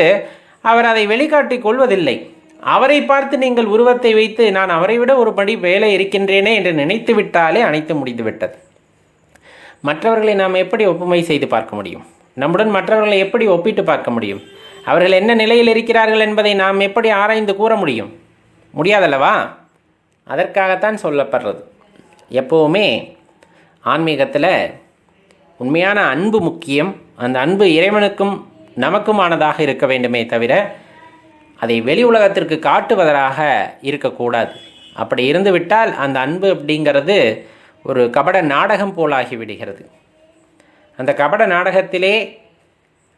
அவர் அதை வெளிக்காட்டி கொள்வதில்லை. அவரை பார்த்து நீங்கள் உருவத்தை வைத்து நான் அவரை விட ஒரு படி வேலை இருக்கின்றேனே என்று நினைத்து விட்டாலே அனைத்து முடிந்து விட்டது. மற்றவர்களை நாம் எப்படி ஒப்புமை செய்து பார்க்க முடியும்? நம்முடன் மற்றவர்களை எப்படி ஒப்பிட்டு பார்க்க முடியும்? அவர்கள் என்ன நிலையில் இருக்கிறார்கள் என்பதை நாம் எப்படி ஆராய்ந்து கூற முடியும்? முடியாதல்லவா? அதற்காகத்தான் சொல்லப்படுறது. எப்போவுமே ஆன்மீகத்தில் உண்மையான அன்பு முக்கியம். அந்த அன்பு இறைவனுக்கும் நமக்குமானதாக இருக்க வேண்டுமே தவிர அதை வெளி உலகத்திற்கு காட்டுவதாக இருக்கக்கூடாது. அப்படி இருந்துவிட்டால் அந்த அன்பு அப்படிங்கிறது ஒரு கபட நாடகம் போலாகி விடுகிறது. அந்த கபட நாடகத்திலே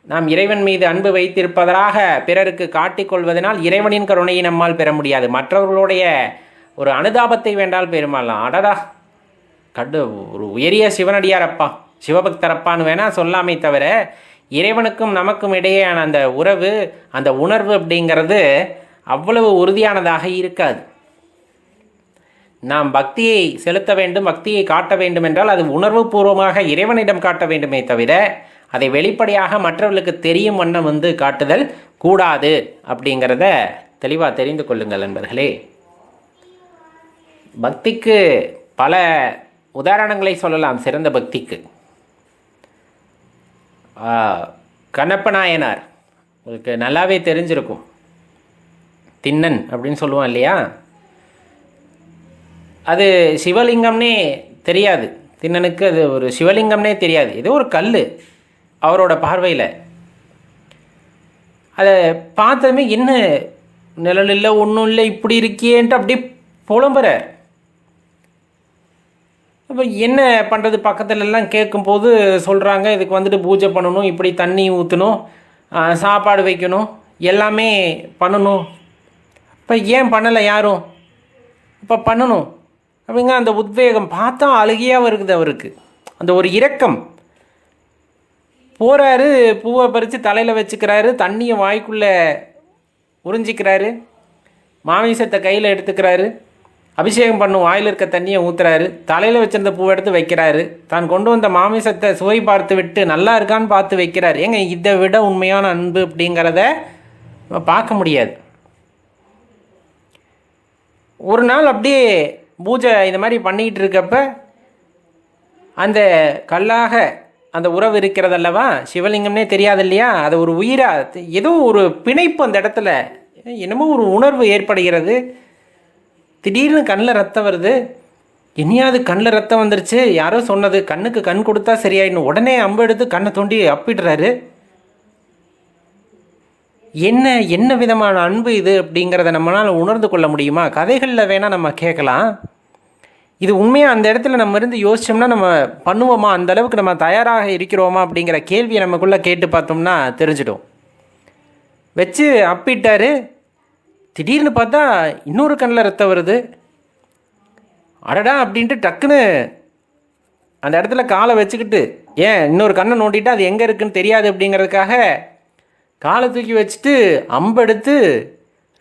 நாம் இறைவன் மீது அன்பு வைத்திருப்பதாக பிறருக்கு காட்டிக்கொள்வதனால் இறைவனின் கருணையை நம்மால் பெற முடியாது. மற்றவர்களுடைய ஒரு அனுதாபத்தை வேண்டால் பெருமாலாம். அடடா ஒரு உயரிய சிவனடியாரப்பா, சிவபக்தரப்பான்னு வேணால் சொல்லாமே தவிர இறைவனுக்கும் நமக்கும் இடையேயான அந்த உறவு, அந்த உணர்வு அப்படிங்கிறது அவ்வளவு உறுதியானதாக இருக்காது. நாம் பக்தியை செலுத்த வேண்டும், பக்தியை காட்ட வேண்டும் என்றால் அது உணர்வு பூர்வமாக இறைவனிடம் காட்ட வேண்டுமே தவிர அதை வெளிப்படையாக மற்றவர்களுக்கு தெரியும் வண்ணம் காட்டுதல் கூடாது அப்படிங்கிறத தெளிவாக தெரிந்து கொள்ளுங்கள் நண்பர்களே. பக்திக்கு பல உதாரணங்களை சொல்லலாம். சிறந்த பக்திக்கு கண்ணப்ப நாயனார் உங்களுக்கு நல்லாவே தெரிஞ்சிருக்கும். திண்ணன் அப்படின்னு சொல்லுவோம் இல்லையா? அது சிவலிங்கம்னே தெரியாது. திண்ணனுக்கு அது ஒரு சிவலிங்கம்னே தெரியாது. ஏதோ ஒரு கல் அவரோட பார்வையில். அதை பார்த்ததுமே என்ன நிழல் இல்லை, ஒன்றும் இல்லை, இப்படி இருக்கியேன்ட்டு அப்படியே புலம்புறார். அப்போ என்ன பண்ணுறது? பக்கத்துலலாம் கேட்கும்போது சொல்கிறாங்க, இதுக்கு பூஜை பண்ணணும், இப்படி தண்ணி ஊற்றணும், சாப்பாடு வைக்கணும், எல்லாமே பண்ணணும். இப்போ ஏன் பண்ணலை யாரும்? இப்போ பண்ணணும் அப்படிங்க அந்த உத்வேகம் பார்த்தா அழுகையாக இருக்குது அவருக்கு. அந்த ஒரு இரக்கம். போகிறாரு, பூவை பறித்து தலையில் வச்சுக்கிறாரு, தண்ணியை வாய்க்குள்ளே உறிஞ்சிக்கிறாரு, மாமிசத்தை கையில் எடுத்துக்கிறாரு, அபிஷேகம் பண்ணும் வாயில் இருக்க தண்ணியை ஊற்றுறாரு, தலையில் வச்சுருந்த பூவை எடுத்து வைக்கிறாரு, தான் கொண்டு வந்த மாமிசத்தை சுவை பார்த்து விட்டு நல்லா இருக்கான்னு பார்த்து வைக்கிறார். ஏங்க இதை விட உண்மையான அன்பு அப்படிங்கிறத பார்க்க முடியாது. ஒரு நாள் அப்படியே பூஜை இந்த மாதிரி பண்ணிக்கிட்டு இருக்கப்ப அந்த கல்லாக அந்த உறவு இருக்கிறதல்லவா, சிவலிங்கம்னே தெரியாது இல்லையா, அது ஒரு உயிராக ஏதோ ஒரு பிணைப்பு அந்த இடத்துல என்னமோ ஒரு உணர்வு ஏற்படுகிறது. திடீர்னு கண்ணில் ரத்தம் வருது. இனியாவது கண்ணில் ரத்தம் வந்துருச்சு, யாரோ சொன்னது, கண்ணுக்கு கண் கொடுத்தா சரியாயிடணும். உடனே அம்பு எடுத்து கண்ணை தோண்டி அப்பிடுறாரு. என்ன விதமான அன்பு இது அப்படிங்கிறத நம்மளால் உணர்ந்து கொள்ள முடியுமா? கதைகளில் வேணால் நம்ம கேட்கலாம். இது உண்மையாக அந்த இடத்துல நம்ம இருந்து யோசிச்சோம்னா நம்ம பண்ணுவோமா? அந்த அளவுக்கு நம்ம தயாராக இருக்கிறோமா அப்படிங்கிற கேள்வியை நமக்குள்ளே கேட்டு பார்த்தோம்னா தெரிஞ்சிடும். வச்சு அப்பிட்டாரு. திடீர்னு பார்த்தா இன்னொரு கண்ணில் ரத்தம் வருது. அடடா அப்படின்ட்டு டக்குன்னு அந்த இடத்துல காலை வச்சுக்கிட்டு, ஏன் இன்னொரு கண்ணை நோண்டிட்டு அது எங்கே இருக்குன்னு தெரியாது அப்படிங்கிறதுக்காக காலை தூக்கி வச்சுட்டு அம்பெடுத்து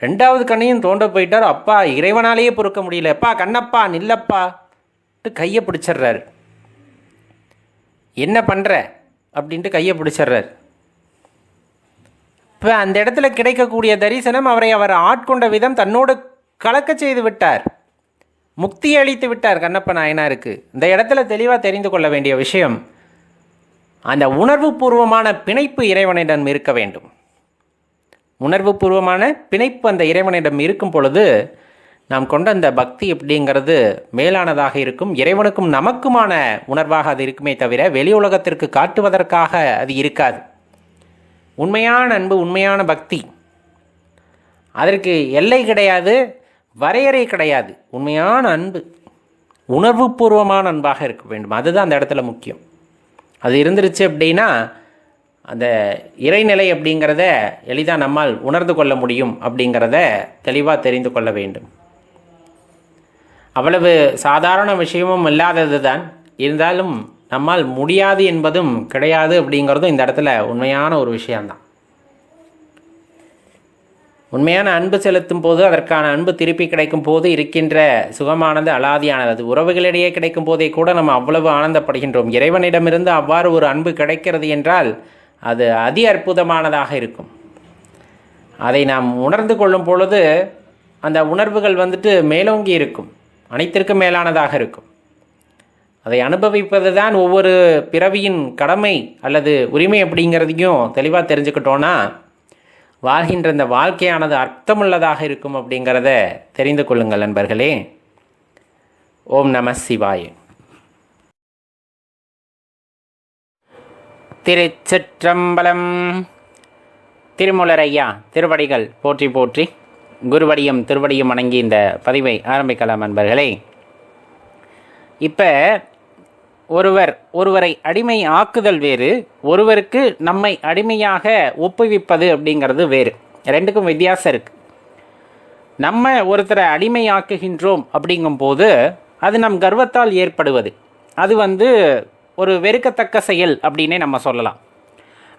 2வது கண்ணையும் தோண்ட போயிட்டார். அப்பா இறைவனாலேயே பொறுக்க முடியல, அப்பா கண்ணப்பா நில்லப்பா கையை பிடிச்சிட்றாரு. என்ன பண்ணுற அப்படின்ட்டு கையை பிடிச்சிட்றாரு. இப்போ அந்த இடத்துல கிடைக்கக்கூடிய தரிசனம் அவர் ஆட்கொண்ட விதம் தன்னோடு கலக்க செய்து விட்டார், முக்தி அளித்து விட்டார் கண்ணப்ப நாயனாருக்கு. இந்த இடத்துல தெளிவாக தெரிந்து கொள்ள வேண்டிய விஷயம், அந்த உணர்வு பூர்வமான பிணைப்பு இறைவனிடம் இருக்க வேண்டும். உணர்வு பூர்வமான பிணைப்பு அந்த இறைவனிடம் இருக்கும் பொழுது நாம் கொண்ட அந்த பக்தி அப்படிங்கிறது மேலானதாக இருக்கும். இறைவனுக்கும் நமக்குமான உணர்வாக அது இருக்குமே தவிர வெளி உலகத்திற்கு காட்டுவதற்காக அது இருக்காது. உண்மையான அன்பு, உண்மையான பக்தி, அதற்கு எல்லை கிடையாது, வரையறை கிடையாது. உண்மையான அன்பு உணர்வு பூர்வமான அன்பாக இருக்க வேண்டும். அதுதான் அந்த இடத்துல முக்கியம். அது இருந்துருச்சு அப்படின்னா அந்த இறைநிலை அப்படிங்கிறத எளிதாக நம்மால் உணர்ந்து கொள்ள முடியும் அப்படிங்கிறத தெளிவாக தெரிந்து கொள்ள வேண்டும். அவ்வளவு சாதாரண விஷயமும் இல்லாதது தான், இருந்தாலும் நம்மால் முடியாது என்பதும் கிடையாது அப்படிங்கிறதும் இந்த இடத்துல உண்மையான ஒரு விஷயந்தான். உண்மையான அன்பு செலுத்தும் போது, அதற்கான அன்பு திருப்பி கிடைக்கும் போது இருக்கின்ற சுகமானது அலாதியானது. அது உறவுகளிடையே கிடைக்கும் போதே கூட நம்ம அவ்வளவு ஆனந்தப்படுகின்றோம். இறைவனிடமிருந்து அவ்வாறு ஒரு அன்பு கிடைக்கிறது என்றால் அது அதி அற்புதமானதாக இருக்கும். அதை நாம் உணர்ந்து கொள்ளும் பொழுது அந்த உணர்வுகள் மேலோங்கி இருக்கும், அனைத்திற்கும் மேலானதாக இருக்கும். அதை அனுபவிப்பது தான் ஒவ்வொரு பிறவியின் கடமை அல்லது உரிமை அப்படிங்கிறதையும் தெளிவாக தெரிஞ்சுக்கிட்டோன்னா வாழ்கின்ற இந்த வாழ்க்கையானது அர்த்தமுள்ளதாக இருக்கும் அப்படிங்கிறத தெரிந்து கொள்ளுங்கள் நண்பர்களே. ஓம் நம சிவாய. திருச்சிற்றம்பலம். திருமூலரையா திருவடிகள் போற்றி போற்றி, குருவடியும் திருவடியும் வணங்கி இந்த பதிவை ஆரம்பிக்கலாம் நண்பர்களே. இப்போ ஒருவரை அடிமை ஆக்குதல் வேறு, ஒருவருக்கு நம்மை அடிமையாக ஒப்புவிப்பது அப்படிங்கிறது வேறு. ரெண்டுக்கும் வித்தியாசம் இருக்குது. நம்ம ஒருத்தரை அடிமையாக்குகின்றோம் அப்படிங்கும்போது அது நம் கர்வத்தால் ஏற்படுவது, அது ஒரு வெறுக்கத்தக்க செயல் அப்படின்னே நம்ம சொல்லலாம்.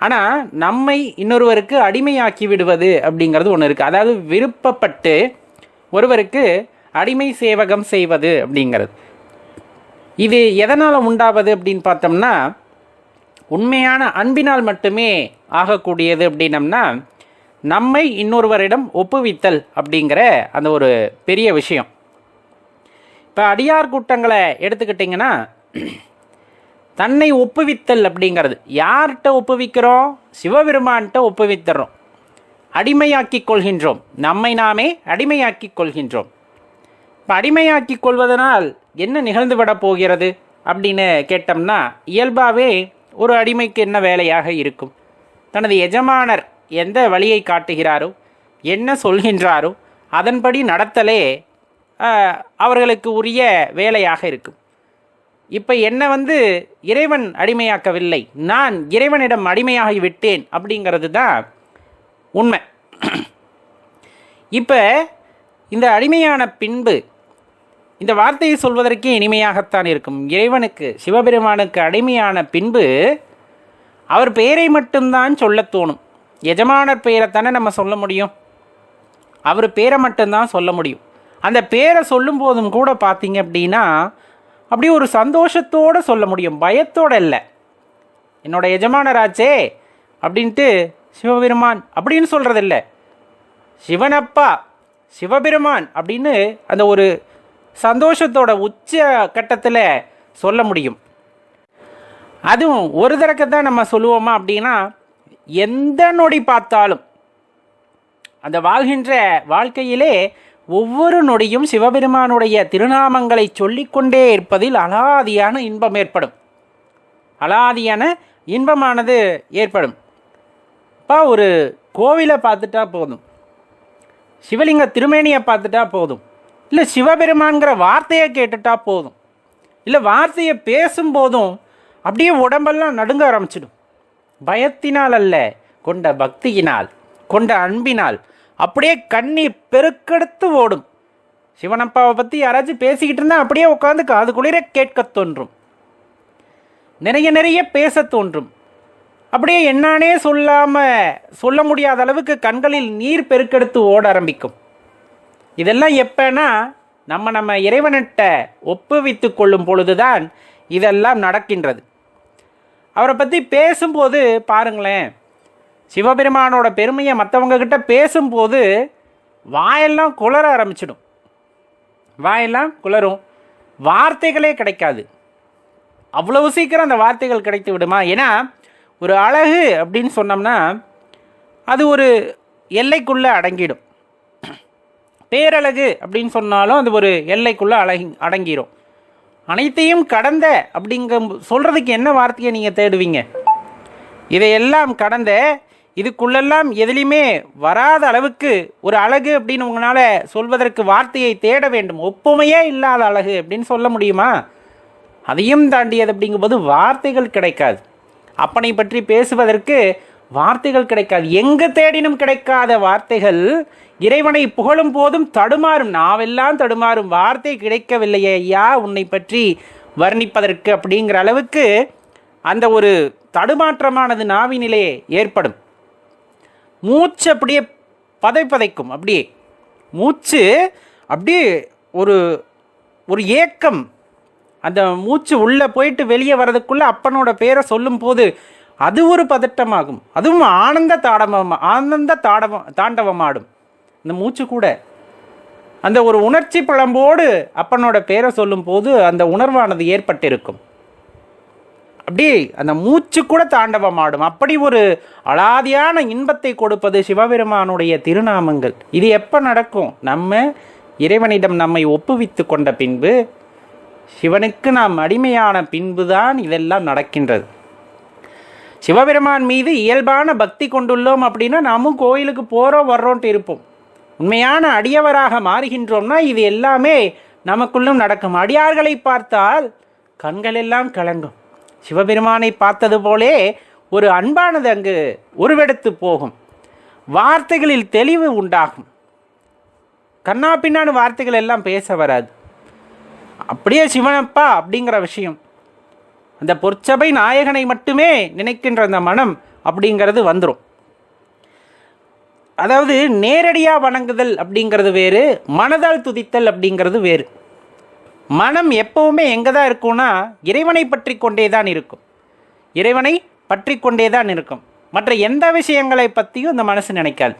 ஆனால் நம்மை இன்னொருவருக்கு அடிமையாக்கி விடுவது அப்படிங்கிறது ஒன்று இருக்குது. அதாவது விருப்பப்பட்டு ஒருவருக்கு அடிமை சேவகம் செய்வது அப்படிங்கிறது. இது எதனால் உண்டாவது அப்படின்னு பார்த்தோம்னா உண்மையான அன்பினால் மட்டுமே ஆகக்கூடியது. அப்படின்னம்னா நம்மை இன்னொருவரிடம் ஒப்புவித்தல் அப்படிங்கிற அந்த ஒரு பெரிய விஷயம். இப்போ அடியார் கூட்டங்களை எடுத்துக்கிட்டிங்கன்னா தன்னை ஒப்புவித்தல் அப்படிங்கிறது யார்கிட்ட ஒப்புவிக்கிறோம்? சிவபெருமான்கிட்ட ஒப்புவித்துறோம், அடிமையாக்கி கொள்கின்றோம், நம்மை நாமே அடிமையாக்கி கொள்கின்றோம். இப்போ அடிமையாக்கி கொள்வதனால் என்ன நிகழ்ந்துவிட போகிறது அப்படின்னு கேட்டோம்னா இயல்பாகவே ஒரு அடிமைக்கு என்ன வேலையாக இருக்கும்? தனது எஜமானர் எந்த வழியை காட்டுகிறாரோ, என்ன சொல்கின்றாரோ அதன்படி நடத்தலே அவர்களுக்கு உரிய வேலையாக இருக்கும். இப்போ என்னை இறைவன் அடிமையாக்கவில்லை, நான் இறைவனிடம் அடிமையாகி விட்டேன் அப்படிங்கிறது தான் உண்மை. இப்போ இந்த அடிமையான பின்பு இந்த வார்த்தையை சொல்வதற்கே இனிமையாகத்தான் இருக்கும். இறைவனுக்கு, சிவபெருமானுக்கு அடிமையான பின்பு அவர் பெயரை மட்டும்தான் சொல்ல தோணும். எஜமானர் பெயரைத்தானே நம்ம சொல்ல முடியும், அவர் பேரை மட்டும்தான் சொல்ல முடியும். அந்த பேரை சொல்லும் போதும் கூட பார்த்தீங்க அப்படின்னா அப்படியே ஒரு சந்தோஷத்தோடு சொல்ல முடியும், பயத்தோடு இல்லை. என்னோட எஜமானராச்சே அப்படின்ட்டு சிவபெருமான் அப்படின்னு சொல்கிறதில்ல, சிவனப்பா சிவபெருமான் அப்படின்னு அந்த ஒரு சந்தோஷத்தோட உச்ச கட்டத்தில் சொல்ல முடியும். அதுவும் ஒரு தடக்கத்தான் நம்ம சொல்லுவோமா அப்படின்னா எந்த நொடி பார்த்தாலும் அந்த வாழ்கின்ற வாழ்க்கையிலே ஒவ்வொரு நொடியும் சிவபெருமானுடைய திருநாமங்களை சொல்லிக்கொண்டே இருப்பதில் அலாதியான இன்பம் ஏற்படும், அலாதியான இன்பமானது ஏற்படும். இப்போ ஒரு கோவிலை பார்த்துட்டா போதும், சிவலிங்க திருமேனியை பார்த்துட்டா போதும், இல்லை சிவபெருமான்கிற வார்த்தையை கேட்டுட்டா போதும், இல்லை வார்த்தையை பேசும்போதும் அப்படியே உடம்பெல்லாம் நடுங்க ஆரம்பிச்சிடும். பயத்தினால் அல்ல, கொண்ட பக்தியினால், கொண்ட அன்பினால் அப்படியே கண்ணீர் பெருக்கெடுத்து ஓடும். சிவனப்பாவை பற்றி யாராச்சும் பேசிக்கிட்டு இருந்தால் அப்படியே உட்காந்து காது குளிர கேட்க தோன்றும், நிறைய பேச தோன்றும். அப்படியே என்னானே சொல்ல முடியாத அளவுக்கு கண்களில் நீர் பெருக்கெடுத்து ஓட ஆரம்பிக்கும். இதெல்லாம் எப்பன்னா நம்ம இறைவனிட்ட ஒப்புவித்து கொள்ளும் பொழுதுதான் இதெல்லாம் நடக்கின்றது. அவரை பற்றி பேசும்போது பாருங்களேன், சிவபெருமானோட பெருமையை மற்றவங்க கிட்ட பேசும்போது வாயெல்லாம் குளற ஆரம்பிச்சிடும். வாயெல்லாம் குளரும், வார்த்தைகளே கிடைக்காது. அவ்வளவு சீக்கிரம் அந்த வார்த்தைகள் கிடைத்து விடுமா? ஏன்னா ஒரு அழகு அப்படின்னு சொன்னோம்னா அது ஒரு எல்லைக்குள்ளே அடங்கிடும். பேரழகு அப்படின்னு சொன்னாலும் அது ஒரு எல்லைக்குள்ளே அடங்கிடும். அனைத்தையும் கடந்த அப்படிங்க சொல்கிறதுக்கு என்ன வார்த்தையை நீங்கள் தேடுவீங்க? இதையெல்லாம் கடந்த, இதுக்குள்ளெல்லாம் எதுலேயுமே வராத அளவுக்கு ஒரு அழகு அப்படின்னு உங்களால் சொல்வதற்கு வார்த்தையை தேட வேண்டும். ஒப்புமையே இல்லாத அழகு அப்படின்னு சொல்ல முடியுமா? அதையும் தாண்டியது அப்படிங்கும்போது வார்த்தைகள் கிடைக்காது. அப்பனை பற்றி பேசுவதற்கு வார்த்தைகள் கிடைக்காது. எங்கு தேடினும் கிடைக்காத வார்த்தைகள் இறைவனை புகழும் போதும் தடுமாறும். நாவெல்லாம் தடுமாறும், வார்த்தை கிடைக்கவில்லையே ஐயா உன்னை பற்றி வர்ணிப்பதற்கு அப்படிங்கிற அளவுக்கு அந்த ஒரு தடுமாற்றமானது நாவினிலே ஏற்படும். மூச்சு அப்படியே பதைக்கும். அப்படியே மூச்சு அப்படியே ஒரு ஏக்கம். அந்த மூச்சு உள்ளே போயிட்டு வெளியே வர்றதுக்குள்ளே அப்பனோட பேரை சொல்லும் போது அது ஒரு பதட்டமாகும். அதுவும் ஆனந்த தாண்டவமாடும். இந்த மூச்சு கூட அந்த ஒரு உணர்ச்சி பழம்போடு அப்பனோட பேரை சொல்லும் போது அந்த உணர்வானது ஏற்பட்டிருக்கும். அப்படி அந்த மூச்சு கூட தாண்டவமாடும். அப்படி ஒரு அலாதியான இன்பத்தை கொடுப்பது சிவபெருமானுடைய திருநாமங்கள். இது எப்போ நடக்கும்? நம்ம இறைவனிடம் நம்மை ஒப்புவித்து கொண்ட பின்பு, சிவனுக்கு நாம் அடிமையான பின்புதான் இதெல்லாம் நடக்கின்றது. சிவபெருமான் மீது இயல்பான பக்தி கொண்டுள்ளோம் அப்படின்னா நாமும் கோயிலுக்கு போகிறோம் வர்றோன்ட்டு இருப்போம். உண்மையான அடியவராக மாறுகின்றோம்னா இது எல்லாமே நமக்குள்ளும் நடக்கும். அடியார்களை பார்த்தால் கண்கள் எல்லாம் கலங்கும். சிவபெருமானை பார்த்தது போலே ஒரு அன்பானது அங்கு உருவெடுத்து போகும். வார்த்தைகளில் தெளிவு உண்டாகும். கண்ணா பின்னான்னு வார்த்தைகள் எல்லாம் பேச வராது. அப்படியே சிவனப்பா அப்படிங்கிற விஷயம், அந்த பொற்சபை நாயகனை மட்டுமே நினைக்கின்ற அந்த மனம் அப்படிங்கிறது வந்துடும். அதாவது நேரடியாக வணங்குதல் அப்படிங்கிறது வேறு, மனதால் துதித்தல் அப்படிங்கிறது வேறு. மனம் எப்பவுமே எங்கே தான் இருக்கும்னா இறைவனை பற்றி கொண்டே தான் இருக்கும். இறைவனை பற்றி கொண்டே தான் இருக்கும். மற்ற எந்த விஷயங்களை பற்றியும் இந்த மனசு நினைக்காது.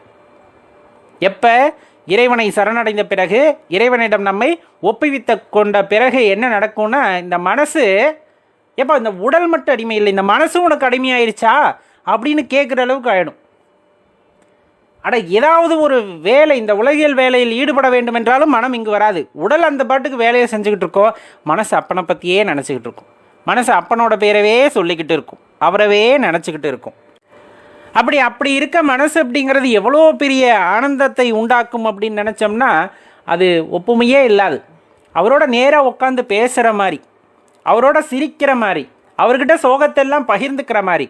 எப்போ இறைவனை சரணடைந்த பிறகு, இறைவனிடம் நம்மை ஒப்புவித்து கொண்ட பிறகு என்ன நடக்கும்னா, இந்த மனசு எப்போ இந்த உடல் மட்டும் அடிமை இல்லை, இந்த மனசும் உனக்கு அடிமையாயிருச்சா அப்படின்னு கேட்குற அளவுக்கு ஆகிடும். அட ஏதாவது ஒரு வேலை, இந்த உலகியல் வேலையில் ஈடுபட வேண்டும் என்றாலும் மனம் இங்கு வராது. உடல் அந்த பாட்டுக்கு வேலையை செஞ்சுக்கிட்டு இருக்கோம், மனசு அப்பனை பற்றியே நினச்சிக்கிட்டு இருக்கும். மனசு அப்பனோட பேரவே சொல்லிக்கிட்டு இருக்கும், அவரவே நினச்சிக்கிட்டு இருக்கும். அப்படி இருக்க மனசு அப்படிங்கிறது எவ்வளோ பெரிய ஆனந்தத்தை உண்டாக்கும் அப்படின்னு நினச்சோம்னா அது ஒப்புமையே இல்லாது. அவரோட நேராக உட்காந்து பேசுகிற மாதிரி, அவரோட சிரிக்கிற மாதிரி, அவர்கிட்ட சோகத்தெல்லாம் பகிர்ந்துக்கிற மாதிரி,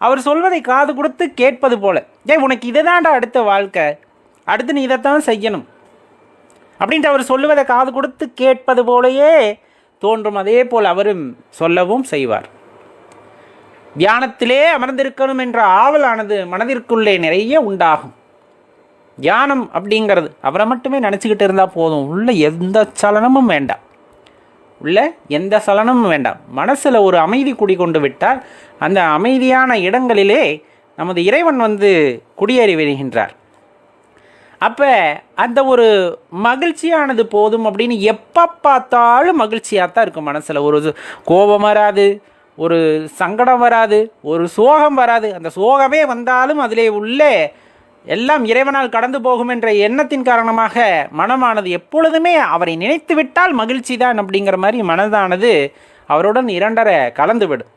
அவர் சொல்வதை காது கொடுத்து கேட்பது போல. உனக்கு இதை தாண்டா அடுத்த வாழ்க்கை, அடுத்து நீ இதைத்தான் செய்யணும் அப்படின்ட்டு அவர் சொல்லுவதை காது கொடுத்து கேட்பது போலையே தோன்றும். அதே போல் அவரும் சொல்லவும் செய்வார். தியானத்திலே அமர்ந்திருக்கணும் என்ற ஆவலானது மனதிற்குள்ளே நிறைய உண்டாகும். தியானம் அப்படிங்கிறது அவரை மட்டுமே நினச்சிக்கிட்டு இருந்தால் போதும். உள்ள எந்த சலனமும் வேண்டாம். மனசில் ஒரு அமைதி குடிகொண்டு விட்டால் அந்த அமைதியான இடங்களிலே நமது இறைவன் வந்து குடியேறி வருகின்றார். அப்போ அந்த ஒரு மகிழ்ச்சியானது போதும் அப்படின்னு எப்போ பார்த்தாலும் மகிழ்ச்சியாக தான் இருக்கும். மனசில் ஒரு கோபம் வராது, ஒரு சங்கடம் வராது, ஒரு சோகம் வராது. அந்த சோகமே வந்தாலும் அதிலே உள்ளே எல்லாம் இறைவனால் கடந்து போகும் என்ற எண்ணத்தின் காரணமாக மனமானது எப்பொழுதுமே அவரை நினைத்து விட்டால் மகிழ்ச்சி தான் அப்படிங்கிற மாதிரி மனதானது அவருடன் இரண்டரை கலந்துவிடும்.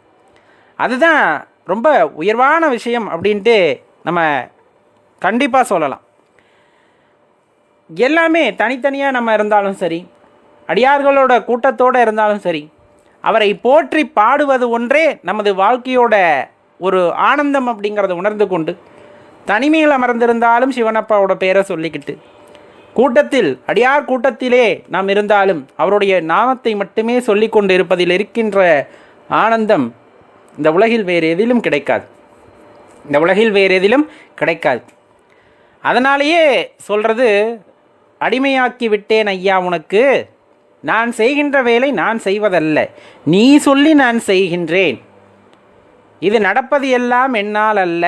அதுதான் ரொம்ப உயர்வான விஷயம் அப்படின்ட்டு நம்ம கண்டிப்பாக சொல்லலாம். எல்லாமே தனித்தனியாக நம்ம இருந்தாலும் சரி, அடியார்களோட கூட்டத்தோடு இருந்தாலும் சரி, அவரை போற்றி பாடுவது ஒன்றே நமது வாழ்க்கையோட ஒரு ஆனந்தம் அப்படிங்கிறத உணர்ந்து கொண்டு, தனிமையில் அமர்ந்திருந்தாலும் சிவனப்பாவோட பேரை சொல்லிக்கிட்டு, கூட்டத்தில் அடியார் கூட்டத்திலே நாம் இருந்தாலும் அவருடைய நாமத்தை மட்டுமே சொல்லி கொண்டு இருப்பதில் இருக்கின்ற ஆனந்தம் இந்த உலகில் வேறு எதிலும் கிடைக்காது. இந்த உலகில் வேறு எதிலும் கிடைக்காது. அதனாலேயே சொல்கிறது, அடிமையாக்கி விட்டேன் ஐயா உனக்கு, நான் செய்கின்ற வேலை நான் செய்வதல்ல, நீ சொல்லி நான் செய்கின்றேன், இது நடப்பது எல்லாம் என்னால் அல்ல,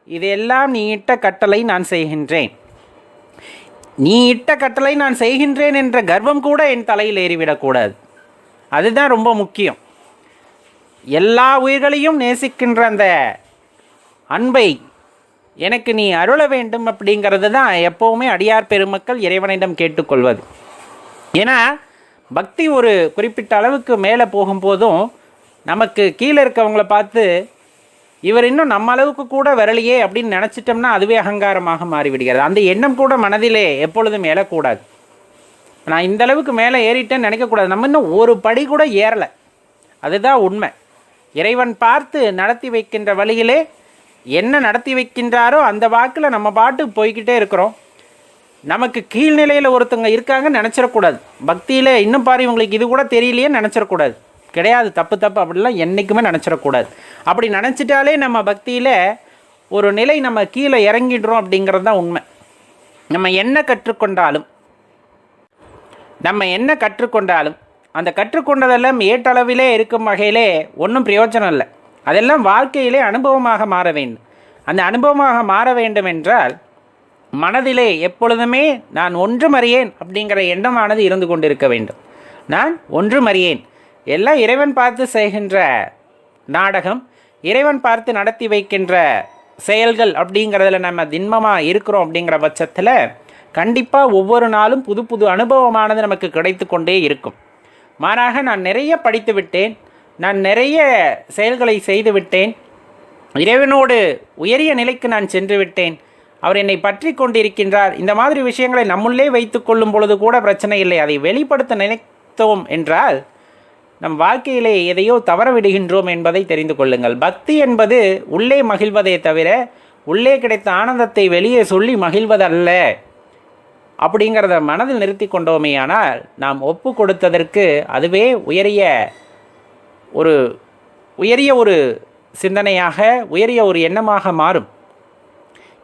இதெல்லாம் நீ இட்ட கட்டளை நான் செய்கின்றேன், நீ இட்ட கட்டளை நான் செய்கின்றேன் என்ற கர்வம் கூட என் தலையில் ஏறிவிடக்கூடாது. அதுதான் ரொம்ப முக்கியம். எல்லா உயிர்களையும் நேசிக்கின்ற அந்த அன்பை எனக்கு நீ அருள வேண்டும் அப்படிங்கிறது தான் எப்போவுமே அடியார் பெருமக்கள் இறைவனிடம் கேட்டுக்கொள்வது. ஏன்னா பக்தி ஒரு குறிப்பிட்ட அளவுக்கு மேலே போகும்போதும் நமக்கு கீழே இருக்கவங்கள பார்த்து இவர் இன்னும் நம்ம அளவுக்கு கூட வரலையே அப்படின்னு நினச்சிட்டோம்னா அதுவே அகங்காரமாக மாறிவிடுகிறது. அந்த எண்ணம் கூட மனதிலே எப்பொழுதும் எழக்கூடாது. நான் இந்த அளவுக்கு மேலே ஏறிட்டேன்னு நினைக்கக்கூடாது. நம்ம இன்னும் ஒரு படி கூட ஏறலை, அதுதான் உண்மை. இறைவன் பார்த்து நடத்தி வைக்கின்ற வழியிலே என்ன நடத்தி வைக்கின்றாரோ அந்த வாக்கில் நம்ம பாட்டு போய்கிட்டே இருக்கிறோம். நமக்கு கீழ்நிலையில் ஒருத்தங்க இருக்காங்கன்னு நினச்சிடக்கூடாது. பக்தியில் இன்னும் பாரு இவங்களுக்கு இது கூட தெரியலையேன்னு நினச்சிடக்கூடாது. கிடையாது, தப்பு அப்படிலாம் என்றைக்குமே நினச்சிடக்கூடாது. அப்படி நினச்சிட்டாலே நம்ம பக்தியில் ஒரு நிலை நம்ம கீழே இறங்கிடுறோம் அப்படிங்கிறது தான் உண்மை. நம்ம என்ன கற்றுக்கொண்டாலும் அந்த கற்றுக்கொண்டதெல்லாம் ஏற்றளவிலே இருக்கும் வகையிலே ஒன்றும் பிரயோஜனம் இல்லை. அதெல்லாம் வாழ்க்கையிலே அனுபவமாக மாற வேண்டும். அந்த அனுபவமாக மாற வேண்டும் என்றால் மனதிலே எப்பொழுதுமே நான் ஒன்றும் அறியேன் அப்படிங்கிற எண்ணமானது இருந்து கொண்டிருக்க வேண்டும். நான் ஒன்றும் அறியேன், எல்லாம் இறைவன் பார்த்து செய்கின்ற நாடகம், இறைவன் பார்த்து நடத்தி வைக்கின்ற செயல்கள் அப்படிங்கிறதுல நம்ம திண்மமாக இருக்கிறோம். அப்படிங்கிற பட்சத்தில் கண்டிப்பாக ஒவ்வொரு நாளும் புது புது அனுபவமானது நமக்கு கிடைத்து கொண்டே இருக்கும். மாறாக நான் நிறைய படித்து விட்டேன், நான் நிறைய செயல்களை செய்து விட்டேன், இறைவனோடு உயரிய நிலைக்கு நான் சென்று விட்டேன், அவர் என்னை பற்றி கொண்டிருக்கின்றார், இந்த மாதிரி விஷயங்களை நம்முள்ளே வைத்து கொள்ளும் பொழுது கூட பிரச்சனை இல்லை. அதை வெளிப்படுத்த நினைத்தோம் என்றால் நம் வாழ்க்கையிலே எதையோ தவற விடுகின்றோம் என்பதை தெரிந்து கொள்ளுங்கள். பக்தி என்பது உள்ளே மகிழ்வதே தவிர உள்ளே கிடைத்த ஆனந்தத்தை வெளியே சொல்லி மகிழ்வதல்ல அப்படிங்கிறத மனதில் நிறுத்தி கொண்டோமேயானால் நாம் ஒப்பு கொடுத்ததற்கு அதுவே உயரிய ஒரு சிந்தனையாக, உயரிய ஒரு எண்ணமாக மாறும்.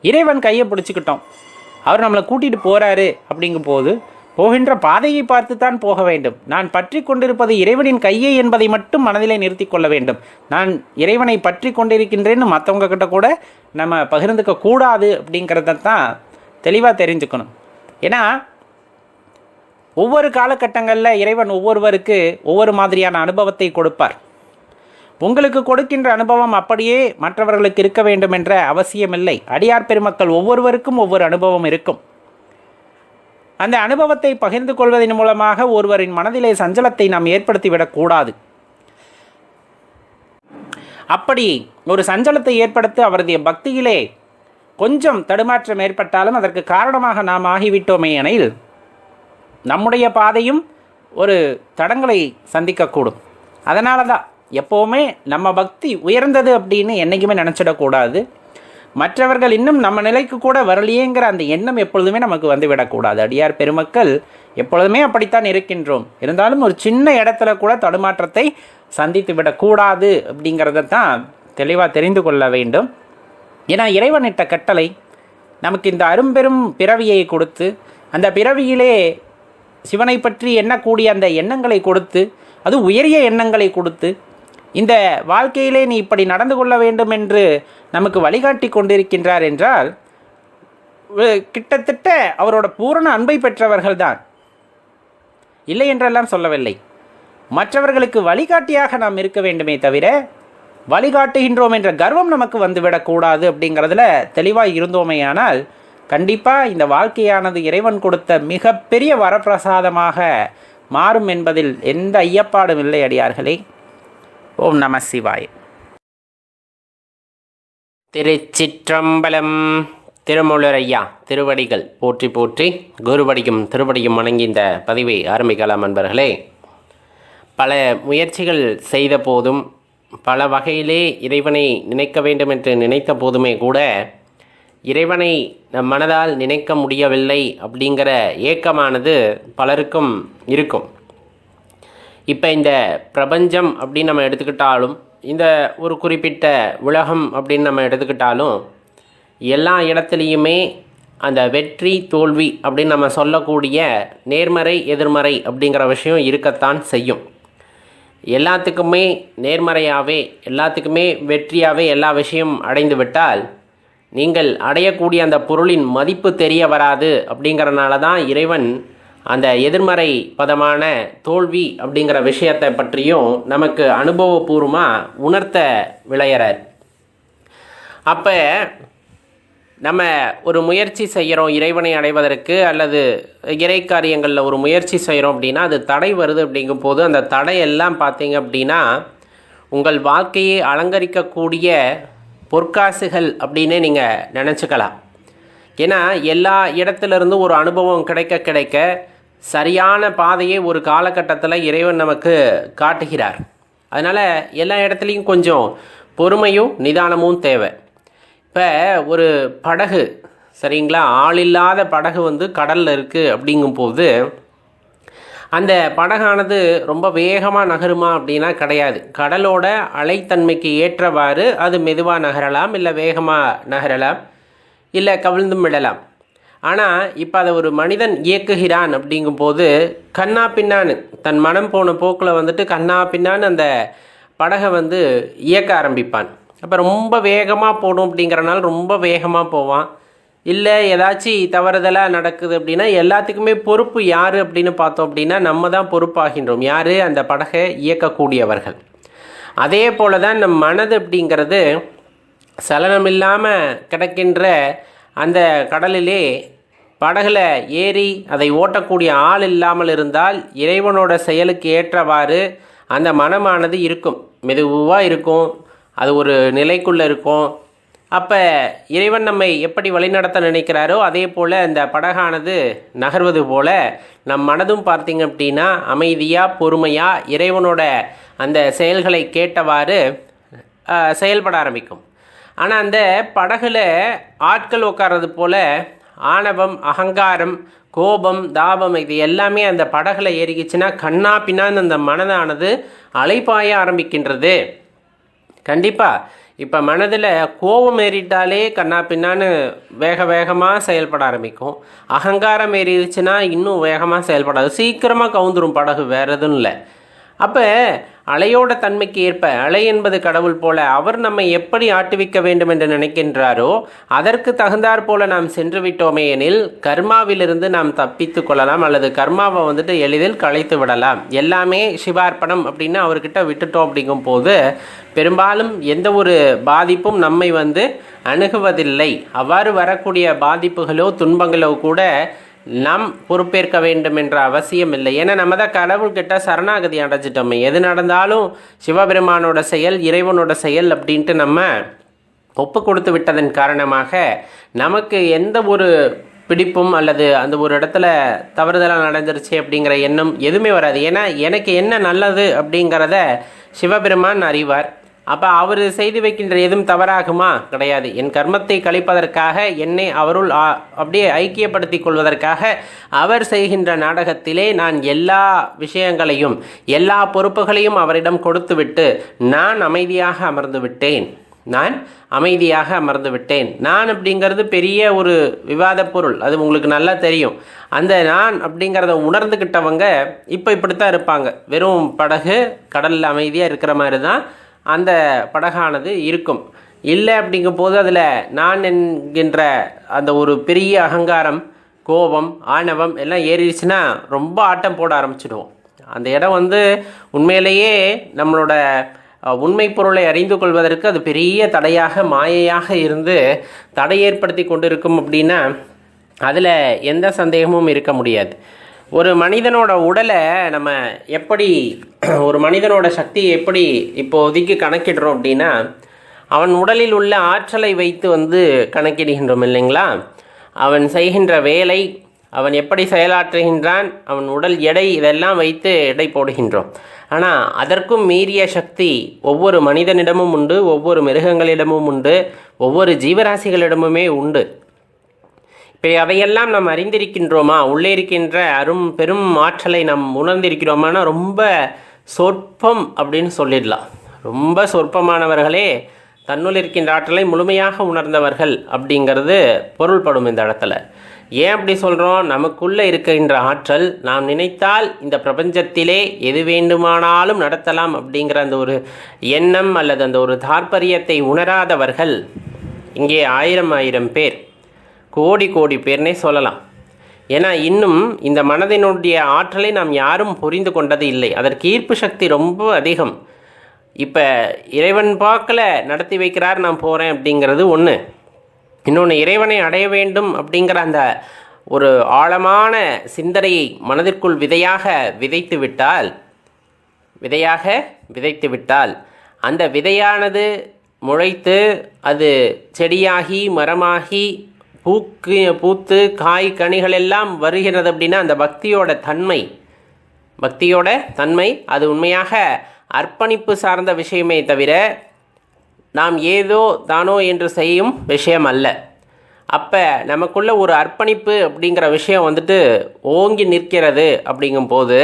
இறைவன் கையை பிடிச்சிக்கிட்டோம், அவர் நம்மளை கூட்டிகிட்டு போகிறாரு அப்படிங்கும் போது போகின்ற பாதையை பார்த்து தான் போக வேண்டும். நான் பற்றி கொண்டிருப்பது இறைவனின் கையை என்பதை மட்டும் மனதிலே நிறுத்தி கொள்ள வேண்டும். நான் இறைவனை பற்றி கொண்டிருக்கின்றேன்னு மற்றவங்க கிட்ட கூட நம்ம பகிர்ந்துக்க கூடாது அப்படிங்கிறத தான் தெளிவாக தெரிஞ்சுக்கணும். ஏன்னா ஒவ்வொரு காலகட்டங்களில் இறைவன் ஒவ்வொருவருக்கு ஒவ்வொரு மாதிரியான அனுபவத்தை கொடுப்பார். உங்களுக்கு கொடுக்கின்ற அனுபவம் அப்படியே மற்றவர்களுக்கு இருக்க வேண்டும் என்ற அவசியமில்லை. அடியார் பெருமக்கள் ஒவ்வொருவருக்கும் ஒவ்வொரு அனுபவம் இருக்கும். அந்த அனுபவத்தை பகிர்ந்து கொள்வதன் மூலமாக ஒருவரின் மனதிலே சஞ்சலத்தை நாம் ஏற்படுத்திவிடக்கூடாது. அப்படி ஒரு சஞ்சலத்தை ஏற்படுத்தி அவரது பக்தியிலே கொஞ்சம் தடுமாற்றம் ஏற்பட்டாலும் அதற்கு காரணமாக நாம் ஆகிவிட்டோமே எனில் நம்முடைய பாதையும் ஒரு தடங்களை சந்திக்கக்கூடும். அதனால தான் எப்போவுமே நம்ம பக்தி உயர்ந்தது அப்படின்னு என்றைக்குமே நினச்சிடக்கூடாது. மற்றவர்கள் இன்னும் நம்ம நிலைக்கு கூட வரலையேங்கிற அந்த எண்ணம் எப்பொழுதுமே நமக்கு வந்துவிடக்கூடாது. அடியார் பெருமக்கள் எப்பொழுதுமே அப்படித்தான் இருக்கின்றோம். இருந்தாலும் ஒரு சின்ன இடத்துல கூட தடுமாற்றத்தை சந்தித்து விடக்கூடாது அப்படிங்கிறத தான் தெளிவாக தெரிந்து கொள்ள வேண்டும். ஏன்னா இறைவனிட்ட கட்டளை நமக்கு இந்த அரும்பெரும் பிறவியை கொடுத்து, அந்த பிறவியிலே சிவனை பற்றி எண்ணக்கூடிய அந்த எண்ணங்களை கொடுத்து, அது உயரிய எண்ணங்களை கொடுத்து, இந்த வாழ்க்கையிலே நீ இப்படி நடந்து கொள்ள வேண்டும் என்று நமக்கு வழிகாட்டி கொண்டிருக்கின்றார் என்றால் கிட்டத்தட்ட அவரோட பூரண அன்பை பெற்றவர்கள்தான், இல்லை என்றெல்லாம் சொல்லவில்லை. மற்றவர்களுக்கு வழிகாட்டியாக நாம் இருக்க வேண்டுமே தவிர வழிகாட்டுகின்றோம் என்ற கர்வம் நமக்கு வந்துவிடக்கூடாது. அப்படிங்கிறதுல தெளிவாக இருந்தோமேயானால் கண்டிப்பாக இந்த வாழ்க்கையானது இறைவன் கொடுத்த மிகப்பெரிய வரப்பிரசாதமாக மாறும் என்பதில் எந்த ஐயப்பாடும் இல்லை அடியார்களே. ஓம் நம சிவாய. திருச்சிற்றம்பலம். திருமூலரையா திருவடிகள் போற்றி போற்றி, குருவடியும் திருவடியும் வணங்கி இந்த பதிவை ஆரம்பிக்கலாம். நண்பர்களே, பல முயற்சிகள் செய்த போதும், பல வகையிலே இறைவனை நினைக்க வேண்டும் என்று நினைத்த போதுமே கூட இறைவனை நம் மனதால் நினைக்க முடியவில்லை அப்படிங்கிற ஏக்கமானது பலருக்கும் இருக்கும். இப்போ இந்த பிரபஞ்சம் அப்படின்னு நம்ம எடுத்துக்கிட்டாலும் இந்த ஒரு குறிப்பிட்ட உலகம் அப்படின்னு நம்ம எடுத்துக்கிட்டாலும் எல்லா இடத்துலையுமே அந்த வெற்றி தோல்வி அப்படின்னு நம்ம சொல்லக்கூடிய நேர்மறை எதிர்மறை அப்படிங்கிற விஷயம் இருக்கத்தான் செய்யும். எல்லாத்துக்குமே நேர்மறையாகவே எல்லாத்துக்குமே வெற்றியாகவே எல்லா விஷயம் அடைந்து விட்டால் நீங்கள் அடையக்கூடிய அந்த பொருளின் மதிப்பு தெரிய வராது. அப்படிங்கிறனால தான் இறைவன் அந்த எதிர்மறை பதமான தோல்வி அப்படிங்கிற விஷயத்தை பற்றியும் நமக்கு அனுபவபூர்வமாக உணர்த்த விளையிறார். அப்போ நம்ம ஒரு முயற்சி செய்கிறோம் இறைவனை அடைவதற்கு, அல்லது இறை காரியங்களில் ஒரு முயற்சி செய்கிறோம் அப்படின்னா அது தடை வருது. அப்படிங்கும் போது அந்த தடையெல்லாம் பார்த்தீங்க அப்படின்னா உங்கள் வாழ்க்கையை அலங்கரிக்கக்கூடிய பொற்காசுகள் அப்படின்னே நீங்கள் நினச்சிக்கலாம். ஏன்னா எல்லா இடத்துலேருந்து ஒரு அனுபவம் கிடைக்க கிடைக்க சரியான பாதையை ஒரு காலகட்டத்தில் இறைவன் நமக்கு காட்டுகிறார். அதனால் எல்லா இடத்துலையும் கொஞ்சம் பொறுமையும் நிதானமும் தேவை. இப்போ ஒரு படகு, சரிங்களா, ஆளில்லாத படகு கடலில் இருக்குது. அப்படிங்கும்போது அந்த படகானது ரொம்ப வேகமாக நகருமா அப்படின்னா கிடையாது. கடலோட அலைத்தன்மைக்கு ஏற்றவாறு அது மெதுவாக நகரலாம், இல்லை வேகமாக நகரலாம், இல்லை கவிழ்ந்தும் விடலாம். ஆனால் இப்போ அதை ஒரு மனிதன் இயக்குகிறான் அப்படிங்கும்போது கண்ணா பின்னான்னு தன் மனம் போன போக்கில் கண்ணா பின்னான்னு அந்த படகை இயக்க ஆரம்பிப்பான். அப்போ ரொம்ப வேகமாக போகணும் அப்படிங்கிறனால ரொம்ப வேகமாக போவான். இல்லை ஏதாச்சும் தவறுதலாக நடக்குது அப்படின்னா எல்லாத்துக்குமே பொறுப்பு யார் அப்படின்னு பார்த்தோம் அப்படின்னா நம்ம தான் பொறுப்பாகின்றோம். யார்? அந்த படகை இயக்கக்கூடியவர்கள். அதே போல் தான் நம் மனது அப்படிங்கிறது சலனமில்லாமல் கிடக்கின்ற அந்த கடலிலே படகில் ஏறி அதை ஓட்டக்கூடிய ஆள் இல்லாமல் இருந்தால் இறைவனோட செயலுக்கு ஏற்றவாறு அந்த மனமானது இருக்கும், மெதுவாக இருக்கும், அது ஒரு நிலைக்குள்ளே இருக்கும். அப்போ இறைவன் நம்மை எப்படி வழிநடத்த நினைக்கிறாரோ அதே போல் அந்த படகானது நகர்வது போல் நம் மனதும் பார்த்திங்க அப்படின்னா அமைதியாக பொறுமையாக இறைவனோட அந்த செயல்களை கேட்டவாறு செயல்பட ஆரம்பிக்கும். ஆனால் அந்த படகுல ஆட்கள் உட்கார்றது போல் ஆணவம், அகங்காரம், கோபம், தாபம் இது எல்லாமே அந்த படகுல ஏறிக்கிச்சுன்னா கண்ணா பின்னான்னு அந்த மனதானது அலைப்பாய ஆரம்பிக்கின்றது. கண்டிப்பாக இப்போ மனதில் கோபம் ஏறிட்டாலே கண்ணா பின்னான்னு வேகமாக செயல்பட ஆரம்பிக்கும். அகங்காரம் ஏறிடுச்சுன்னா இன்னும் வேகமாக செயல்படாது, சீக்கிரமாக கவுந்துரும் படகு, வேறு எதுவும் இல்லை. அப்போ அலையோட தன்மைக்கு ஏற்ப, அலை என்பது கடவுள் போல, அவர் நம்மை எப்படி ஆட்டுவிக்க வேண்டும் என்று நினைக்கின்றாரோ அதற்கு தகுந்தாற் போல நாம் சென்று விட்டோமே எனில் கர்மாவிலிருந்து நாம் தப்பித்து கொள்ளலாம், அல்லது கர்மாவை எளிதில் களைத்து விடலாம். எல்லாமே சிவார்ப்பணம் அப்படின்னு அவர்கிட்ட விட்டுட்டோம். அப்படிங்கும் போது பெரும்பாலும் எந்த ஒரு பாதிப்பும் நம்மை அணுகுவதில்லை. அவ்வாறு வரக்கூடிய பாதிப்புகளோ துன்பங்களோ கூட நாம் பொறுப்பேற்க வேண்டும் என்ற அவசியம் இல்லை. ஏன்னா நம்ம தான் கடவுள்கிட்ட சரணாகதி அடைஞ்சிட்டோமே. எது நடந்தாலும் சிவபெருமானோட செயல், இறைவனோட செயல் அப்படின்ட்டு நம்ம ஒப்பு கொடுத்து விட்டதன் காரணமாக நமக்கு எந்த ஒரு பிடிப்பும் அல்லது அந்த ஒரு இடத்துல தவறுதலாக நடந்துருச்சு அப்படிங்கிற எண்ணம் எதுவுமே வராது. ஏன்னா எனக்கு என்ன நல்லது அப்படிங்கிறத சிவபெருமான் அறிவார். அப்போ அவர் செய்து வைக்கின்ற எதுவும் தவறாகுமா? கிடையாது. என் கர்மத்தை கழிப்பதற்காக என்னை அவருள் அப்படியே ஐக்கியப்படுத்தி கொள்வதற்காக அவர் செய்கின்ற நாடகத்திலே நான் எல்லா விஷயங்களையும் எல்லா பொறுப்புகளையும் அவரிடம் கொடுத்துவிட்டு நான் அமைதியாக அமர்ந்து விட்டேன். நான் அப்படிங்கிறது பெரிய ஒரு விவாத பொருள், அது உங்களுக்கு நல்லா தெரியும். அந்த நான் அப்படிங்கிறத உணர்ந்துக்கிட்டவங்க இப்போ இப்படித்தான் இருப்பாங்க. வெறும் படகு கடலில் அமைதியாக இருக்கிற மாதிரி தான் அந்த படகானது இருக்கும். இல்லை அப்படிங்கும் போது அதில் நான் என்கின்ற அந்த ஒரு பெரிய அகங்காரம், கோபம், ஆணவம் எல்லாம் ஏறிடுச்சுன்னா ரொம்ப ஆட்டம் போட ஆரம்பிச்சிடுவோம். அந்த இடம் உண்மையிலேயே நம்மளோட உண்மை பொருளை அறிந்து கொள்வதற்கு அது பெரிய தடையாக மாயையாக இருந்து தடை ஏற்படுத்தி கொண்டு இருக்கும். அப்படின்னா அதில் எந்த சந்தேகமும் இருக்க முடியாது. ஒரு மனிதனோட உடலை நம்ம எப்படி, ஒரு மனிதனோட சக்தியை எப்படி இப்போதைக்கு கணக்கிடுறோம் அப்படின்னா அவன் உடலில் உள்ள ஆற்றலை வைத்து கணக்கிடுகின்றோம் இல்லைங்களா? அவன் செய்கின்ற வேலை, அவன் எப்படி செயலாற்றுகின்றான், அவன் உடல் எடை, இதெல்லாம் வைத்து எடை போடுகின்றோம். ஆனால் அதற்கும் மீறிய சக்தி ஒவ்வொரு மனிதனிடமும் உண்டு, ஒவ்வொரு மிருகங்களிடமும் உண்டு, ஒவ்வொரு ஜீவராசிகளிடமுமே உண்டு. இப்போ அதையெல்லாம் நாம் அறிந்திருக்கின்றோமா? உள்ளே இருக்கின்ற பெரும் ஆற்றலை நாம் உணர்ந்திருக்கிறோமானா ரொம்ப சொற்பம் அப்படின்னு சொல்லிடலாம். ரொம்ப சொற்பமானவர்களே தன்னுள் இருக்கின்ற ஆற்றலை முழுமையாக உணர்ந்தவர்கள் அப்படிங்கிறது பொருள்படும் இந்த இடத்துல. ஏன் அப்படி சொல்கிறோம்? நமக்குள்ளே இருக்கின்ற ஆற்றல் நாம் நினைத்தால் இந்த பிரபஞ்சத்திலே எது வேண்டுமானாலும் நடத்தலாம் அப்படிங்கிற அந்த ஒரு எண்ணம் அல்லது அந்த ஒரு தாற்பயத்தை உணராதவர்கள் இங்கே ஆயிரம் பேர், கோடி பேர்னே சொல்லலாம். ஏன்னா இன்னும் இந்த மனதினுடைய ஆற்றலை நாம் யாரும் புரிந்து கொண்டது இல்லை. அதற்கு ஈர்ப்பு சக்தி ரொம்ப அதிகம். இப்போ இறைவன் பாக்கில் நடத்தி வைக்கிறார், நான் போகிறேன் அப்படிங்கிறது ஒன்று. இன்னொன்று, இறைவனை அடைய வேண்டும் அப்படிங்கிற அந்த ஒரு ஆழமான சிந்தனையை மனதிற்குள் விதையாக விதைத்து விட்டால் அந்த விதையானது முளைத்து அது செடியாகி மரமாகி பூத்து காய் கனிகள் எல்லாம் வருகிறது அப்படின்னா அந்த பக்தியோட தன்மை அது உண்மையாக அர்ப்பணிப்பு சார்ந்த விஷயமே தவிர நாம் ஏதோ தானோ என்று செய்யும் விஷயம் அல்ல. அப்போ நமக்குள்ள ஒரு அர்ப்பணிப்பு அப்படிங்கிற விஷயம் ஓங்கி நிற்கிறது அப்படிங்கும்போது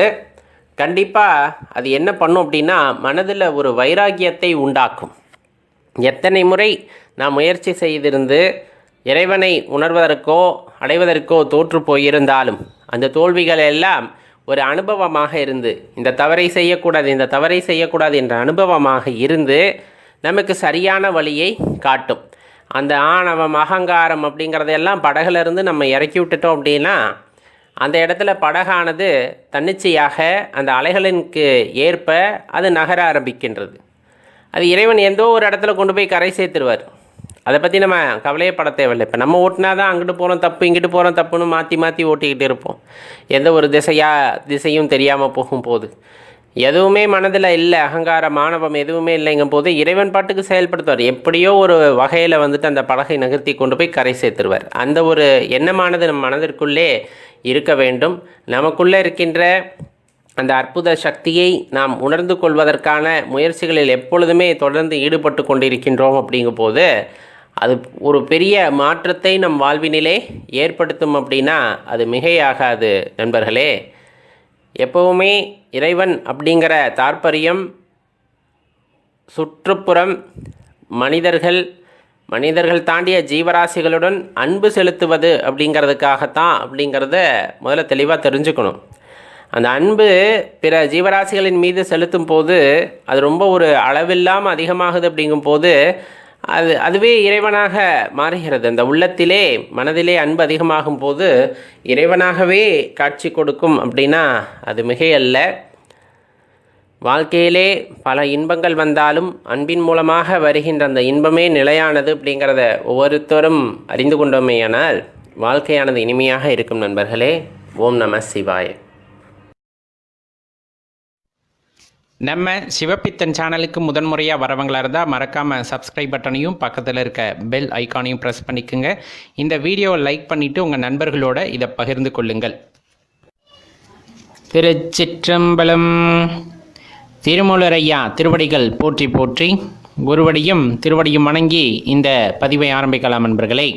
கண்டிப்பாக அது என்ன பண்ணும் அப்படின்னா மனதில் ஒரு வைராகியத்தை உண்டாக்கும். எத்தனை முறை நாம் முயற்சி செய்திருந்து இறைவனை உணர்வதற்கோ அடைவதற்கோ தோற்று போயிருந்தாலும் அந்த தோல்விகள் எல்லாம் ஒரு அனுபவமாக இருந்து இந்த தவறை செய்யக்கூடாது என்ற அனுபவமாக இருந்து நமக்கு சரியான வழியை காட்டும். அந்த ஆணவம் அகங்காரம் அப்படிங்கிறதெல்லாம் படகுலேருந்து நம்ம இறக்கி விட்டுட்டோம் அப்படின்னா அந்த இடத்துல படகானது தன்னிச்சையாக அந்த அலைகளிற்கு ஏற்ப அது நகர ஆரம்பிக்கின்றது. அது இறைவன் எந்தோ ஒரு இடத்துல கொண்டு போய் கரை சேர்த்துருவார். அதை பற்றி நம்ம கவலையப்பட தேவையில்லை. இப்போ நம்ம ஓட்டினா தான் அங்கிட்டு போகிறோம் தப்பு, இங்கிட்டு போகிறோம் தப்புன்னு மாற்றி ஓட்டிக்கிட்டு இருப்போம். எந்த ஒரு திசையும் தெரியாமல் போகும்போது எதுவுமே மனதில் இல்லை, அகங்காரம் மாணவம் எதுவுமே இல்லைங்கும் போது இறைவன் பாட்டுக்கு செயல்படுத்துவார். எப்படியோ ஒரு வகையில் அந்த படகை நகர்த்தி கொண்டு போய் கரை சேர்த்துருவார். அந்த ஒரு எண்ணமானது நம் மனதிற்குள்ளே இருக்க வேண்டும். நமக்குள்ளே இருக்கின்ற அந்த அற்புத சக்தியை நாம் உணர்ந்து கொள்வதற்கான முயற்சிகளில் எப்பொழுதுமே தொடர்ந்து ஈடுபட்டு கொண்டிருக்கின்றோம். அப்படிங்கும்போது அது ஒரு பெரிய மாற்றத்தை நம் வாழ்வினிலே ஏற்படுத்தும் அப்படின்னா அது மிகையாகாது நண்பர்களே. எப்பவுமே இறைவன் அப்படிங்கிற தாற்பயம் சுற்றுப்புறம் மனிதர்கள் தாண்டிய ஜீவராசிகளுடன் அன்பு செலுத்துவது அப்படிங்கிறத முதல்ல தெளிவாக தெரிஞ்சுக்கணும். அந்த அன்பு பிற ஜீவராசிகளின் மீது செலுத்தும் போது அது ரொம்ப ஒரு அளவில்லாமல் அதிகமாகுது. அப்படிங்கும்போது அதுவே இறைவனாக மாறுகிறது. அந்த உள்ளத்திலே மனதிலே அன்பு அதிகமாகும் போது இறைவனாகவே காட்சி கொடுக்கும் அப்படின்னா அது மிகையல்ல. வாழ்க்கையிலே பல இன்பங்கள் வந்தாலும் அன்பின் மூலமாக வருகின்ற அந்த இன்பமே நிலையானது அப்படிங்கிறத ஒவ்வொருத்தரும் அறிந்து கொண்டோமேயானால் வாழ்க்கையானது இனிமையாக இருக்கும் நண்பர்களே. ஓம் நம சிவாய. நம்ம சிவப்பித்தன் சேனலுக்கு முதன்முறையாக வரவங்களாக இருந்தால் மறக்காமல் சப்ஸ்கிரைப் பட்டனையும் பக்கத்தில் இருக்க பெல் ஐக்கானையும் ப்ரெஸ் பண்ணிக்கோங்க. இந்த வீடியோவை லைக் பண்ணிவிட்டு உங்கள் நண்பர்களோட இதை பகிர்ந்து கொள்ளுங்கள். திருச்சிற்றம்பலம். திருமூலரையா திருவடிகள் போற்றி போற்றி, குருவடியும் திருவடியும் வணங்கி இந்த பதிவை ஆரம்பிக்கலாம் நண்பர்களே.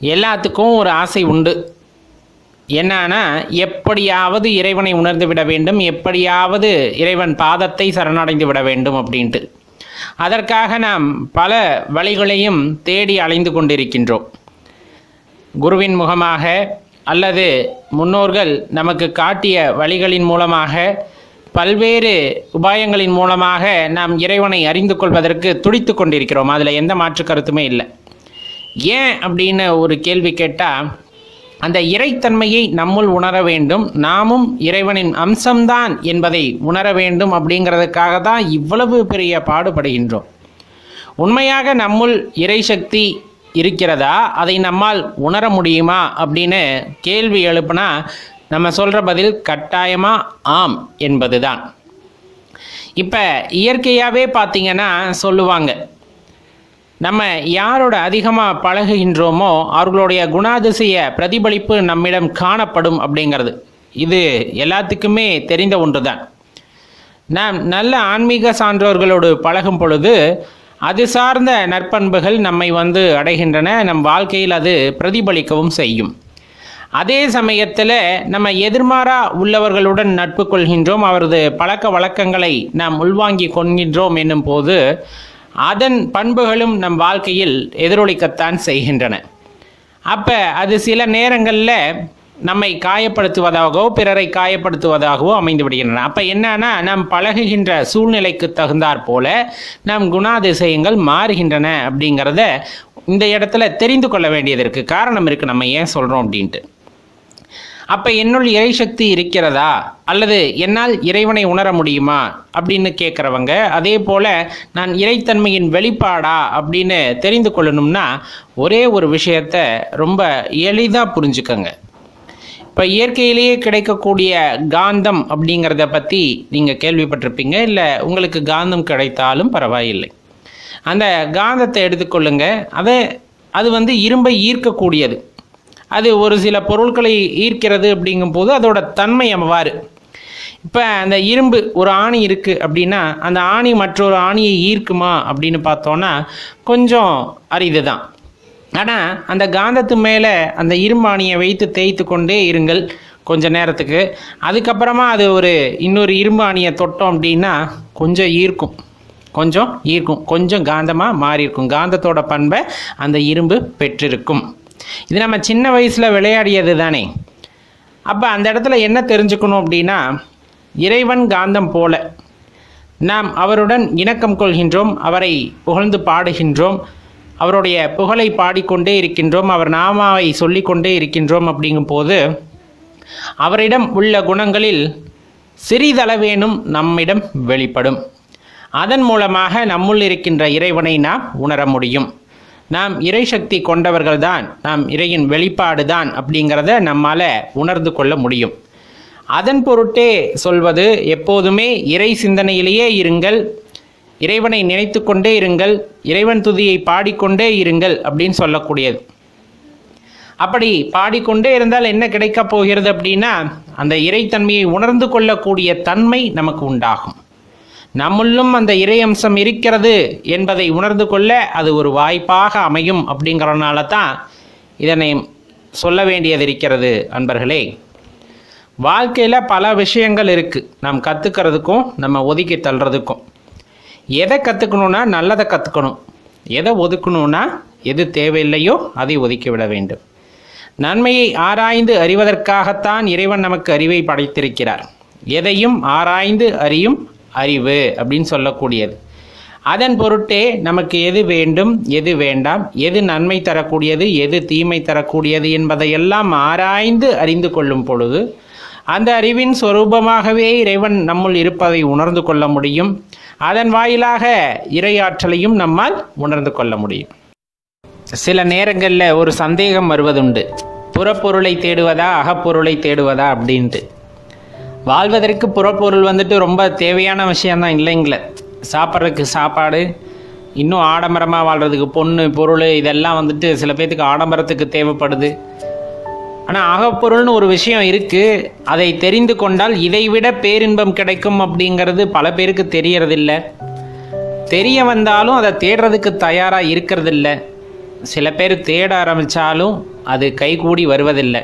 எல்லாத்துக்கும் ஒரு ஆசை உண்டு. என்னன்னா எப்படியாவது இறைவனை உணர்ந்து விட வேண்டும், எப்படியாவது இறைவன் பாதத்தை சரணடைந்து விட வேண்டும் அப்படின்ட்டு. அதற்காக நாம் பல வழிகளையும் தேடி அலைந்து கொண்டிருக்கின்றோம். குருவின் முகமாக அல்லது முன்னோர்கள் நமக்கு காட்டிய வழிகளின் மூலமாக பல்வேறு உபாயங்களின் மூலமாக நாம் இறைவனை அறிந்து கொள்வதற்கு துடித்து கொண்டிருக்கிறோம். அதில் எந்த மாற்று கருத்துமே இல்லை. ஏன் அப்படின்னு ஒரு கேள்வி கேட்டால், அந்த இறைத்தன்மையை நம்முள் உணர வேண்டும், நாமும் இறைவனின் அம்சம்தான் என்பதை உணர வேண்டும். அப்படிங்கிறதுக்காக தான் இவ்வளவு பெரிய பாடுபடுகின்றோம். உண்மையாக நம்முள் இறை சக்தி இருக்கிறதா, அதை நம்மால் உணர முடியுமா அப்படின்னு கேள்வி எழுப்புனா நம்ம சொல்கிற பதில் கட்டாயமாக ஆம் என்பது தான். இப்போ இயற்கையாகவே பார்த்திங்கன்னா சொல்லுவாங்க, நம்ம யாரோட அதிகமாக பழகுகின்றோமோ அவர்களுடைய குணாதிசய பிரதிபலிப்பு நம்மிடம் காணப்படும் அப்படிங்கிறது இது எல்லாத்துக்குமே தெரிந்த ஒன்று தான். நாம் நல்ல ஆன்மீக சான்றோர்களோடு பழகும் பொழுது அது சார்ந்த நற்பண்புகள் நம்மை அடைகின்றன, நம் வாழ்க்கையில் அது பிரதிபலிக்கவும் செய்யும். அதே சமயத்தில் நம்ம எதிர்மாறா உள்ளவர்களுடன் நட்பு கொள்கின்றோம், அவரது பழக்க வழக்கங்களை நாம் உள்வாங்கி கொள்கின்றோம் என்னும் போது அதன் பண்புகளும் நம் வாழ்க்கையில் எதிரொலிக்கத்தான் செய்கின்றன. அப்போ அது சில நேரங்களில் நம்மை காயப்படுத்துவதாகவோ பிறரை காயப்படுத்துவதாகவோ அமைந்து விடுகின்றன. அப்போ என்னன்னா, நாம் பழகுகின்ற சூழ்நிலைக்கு தகுந்தாற் போல நம் குணாதிசயங்கள் மாறுகின்றன அப்படிங்கிறத இந்த இடத்துல தெரிந்து கொள்ள வேண்டியது இருக்குது. காரணம் இருக்குது நம்ம ஏன் சொல்கிறோம் அப்படின்ட்டு. அப்போ என்னுள் இறைசக்தி இருக்கிறதா அல்லது என்னால் இறைவனை உணர முடியுமா அப்படின்னு கேட்குறவங்க, அதே போல் நான் இறைத்தன்மையின் வெளிப்பாடா அப்படின்னு தெரிந்து கொள்ளணும்னா ஒரே ஒரு விஷயத்தை ரொம்ப எளிதாக புரிஞ்சுக்கங்க. இப்போ இயற்கையிலேயே கிடைக்கக்கூடிய காந்தம் அப்படிங்கிறத பற்றி நீங்கள் கேள்விப்பட்டிருப்பீங்க, இல்லை உங்களுக்கு காந்தம் கிடைத்தாலும் பரவாயில்லை. அந்த காந்தத்தை எடுத்துக்கொள்ளுங்க. அது இரும்பை ஈர்க்கக்கூடியது. அது ஒரு சில பொருட்களை ஈர்க்கிறது அப்படிங்கும்போது அதோட தன்மை அவ்வாறு. இப்போ அந்த இரும்பு ஒரு ஆணி இருக்குது அப்படின்னா அந்த ஆணி மற்றொரு ஆணியை ஈர்க்குமா அப்படின்னு பார்த்தோன்னா கொஞ்சம் அரிது தான். ஆனால் அந்த காந்தத்து மேலே அந்த இரும்பாணியை வைத்து தேய்த்து கொண்டே இருங்கள் கொஞ்ச நேரத்துக்கு. அதுக்கப்புறமா அது இன்னொரு இரும்பாணியை தொட்டோம் அப்படின்னா கொஞ்சம் ஈர்க்கும், கொஞ்சம் காந்தமாக மாறியிருக்கும். காந்தத்தோட பண்பை அந்த இரும்பு பெற்றிருக்கும். இது நம்ம சின்ன வயசில் விளையாடியது தானே. அப்போ அந்த இடத்துல என்ன தெரிஞ்சுக்கணும் அப்படின்னா, இறைவன் காந்தம் போல நாம் அவருடன் இணக்கம் கொள்கின்றோம், அவரை புகழ்ந்து பாடுகின்றோம், அவருடைய புகழை பாடிக்கொண்டே இருக்கின்றோம், அவர் நாமாவை சொல்லிக்கொண்டே இருக்கின்றோம். அப்படிங்கும் போது அவரிடம் உள்ள குணங்களில் சிறிதளவேனும் நம்மிடம் வெளிப்படும். அதன் மூலமாக நம்முள் இருக்கின்ற இறைவனை நாம் உணர முடியும். நாம் இறை சக்தி கொண்டவர்கள்தான், நாம் இறையின் வெளிப்பாடு தான் அப்படிங்கிறத நம்மால் உணர்ந்து கொள்ள முடியும். அதன் பொருட்டே சொல்வது, எப்போதுமே இறை சிந்தனையிலேயே இருங்கள், இறைவனை நினைத்து கொண்டே இருங்கள், இறைவன் துதியை பாடிக்கொண்டே இருங்கள் அப்படின்னு சொல்லக்கூடியது. அப்படி பாடிக்கொண்டே இருந்தால் என்ன கிடைக்கப் போகிறது அப்படின்னா, அந்த இறைத்தன்மையை உணர்ந்து கொள்ளக்கூடிய தன்மை நமக்கு உண்டாகும். நம்முள்ளும் அந்த இறை அம்சம் இருக்கிறது என்பதை உணர்ந்து கொள்ள அது ஒரு வாய்ப்பாக அமையும். அப்படிங்கிறனால தான் இதனை சொல்ல வேண்டியது இருக்கிறது. அன்பர்களே, வாழ்க்கையில் பல விஷயங்கள் இருக்குது நாம் கற்றுக்கிறதுக்கும் நம்ம ஒதுக்கி தள்ளுறதுக்கும். எதை கற்றுக்கணுன்னா நல்லதை கற்றுக்கணும், எதை ஒதுக்கணுன்னா எது தேவையில்லையோ அதை ஒதுக்கி விட வேண்டும். நன்மையை ஆராய்ந்து அறிவதற்காகத்தான் இறைவன் நமக்கு அறிவை படைத்திருக்கிறார். எதையும் ஆராய்ந்து அறியும் அறிவு அப்படின்னு சொல்லக்கூடியது. அதன் பொருட்டே நமக்கு எது வேண்டும் எது வேண்டாம், எது நன்மை தரக்கூடியது எது தீமை தரக்கூடியது என்பதையெல்லாம் ஆராய்ந்து அறிந்து கொள்ளும் பொழுது அந்த அறிவின் சொரூபமாகவே இறைவன் நம்முள் இருப்பதை உணர்ந்து கொள்ள முடியும். அதன் வாயிலாக இறையாற்றலையும் நம்மால் உணர்ந்து கொள்ள முடியும். சில நேரங்களில் ஒரு சந்தேகம் வருவதுண்டு, புறப்பொருளை தேடுவதா அகப்பொருளை தேடுவதா அப்படின்ட்டு. வாழ்வதற்கு புறப்பொருள் ரொம்ப தேவையான விஷயந்தான் இல்லைங்களே. சாப்பிட்றதுக்கு சாப்பாடு, இன்னும் ஆடம்பரமாக வாழ்கிறதுக்கு பொண்ணு பொருள், இதெல்லாம் சில பேர்த்துக்கு ஆடம்பரத்துக்கு தேவைப்படுது. ஆனால் அகப்பொருள்னு ஒரு விஷயம் இருக்குது, அதை தெரிந்து கொண்டால் இதைவிட பேரின்பம் கிடைக்கும் அப்படிங்கிறது பல பேருக்கு தெரியறதில்ல. தெரிய வந்தாலும் அதை தேடுறதுக்கு தயாராக இருக்கிறதில்ல. சில பேர் தேட ஆரம்பித்தாலும் அது கைகூடி வருவதில்லை.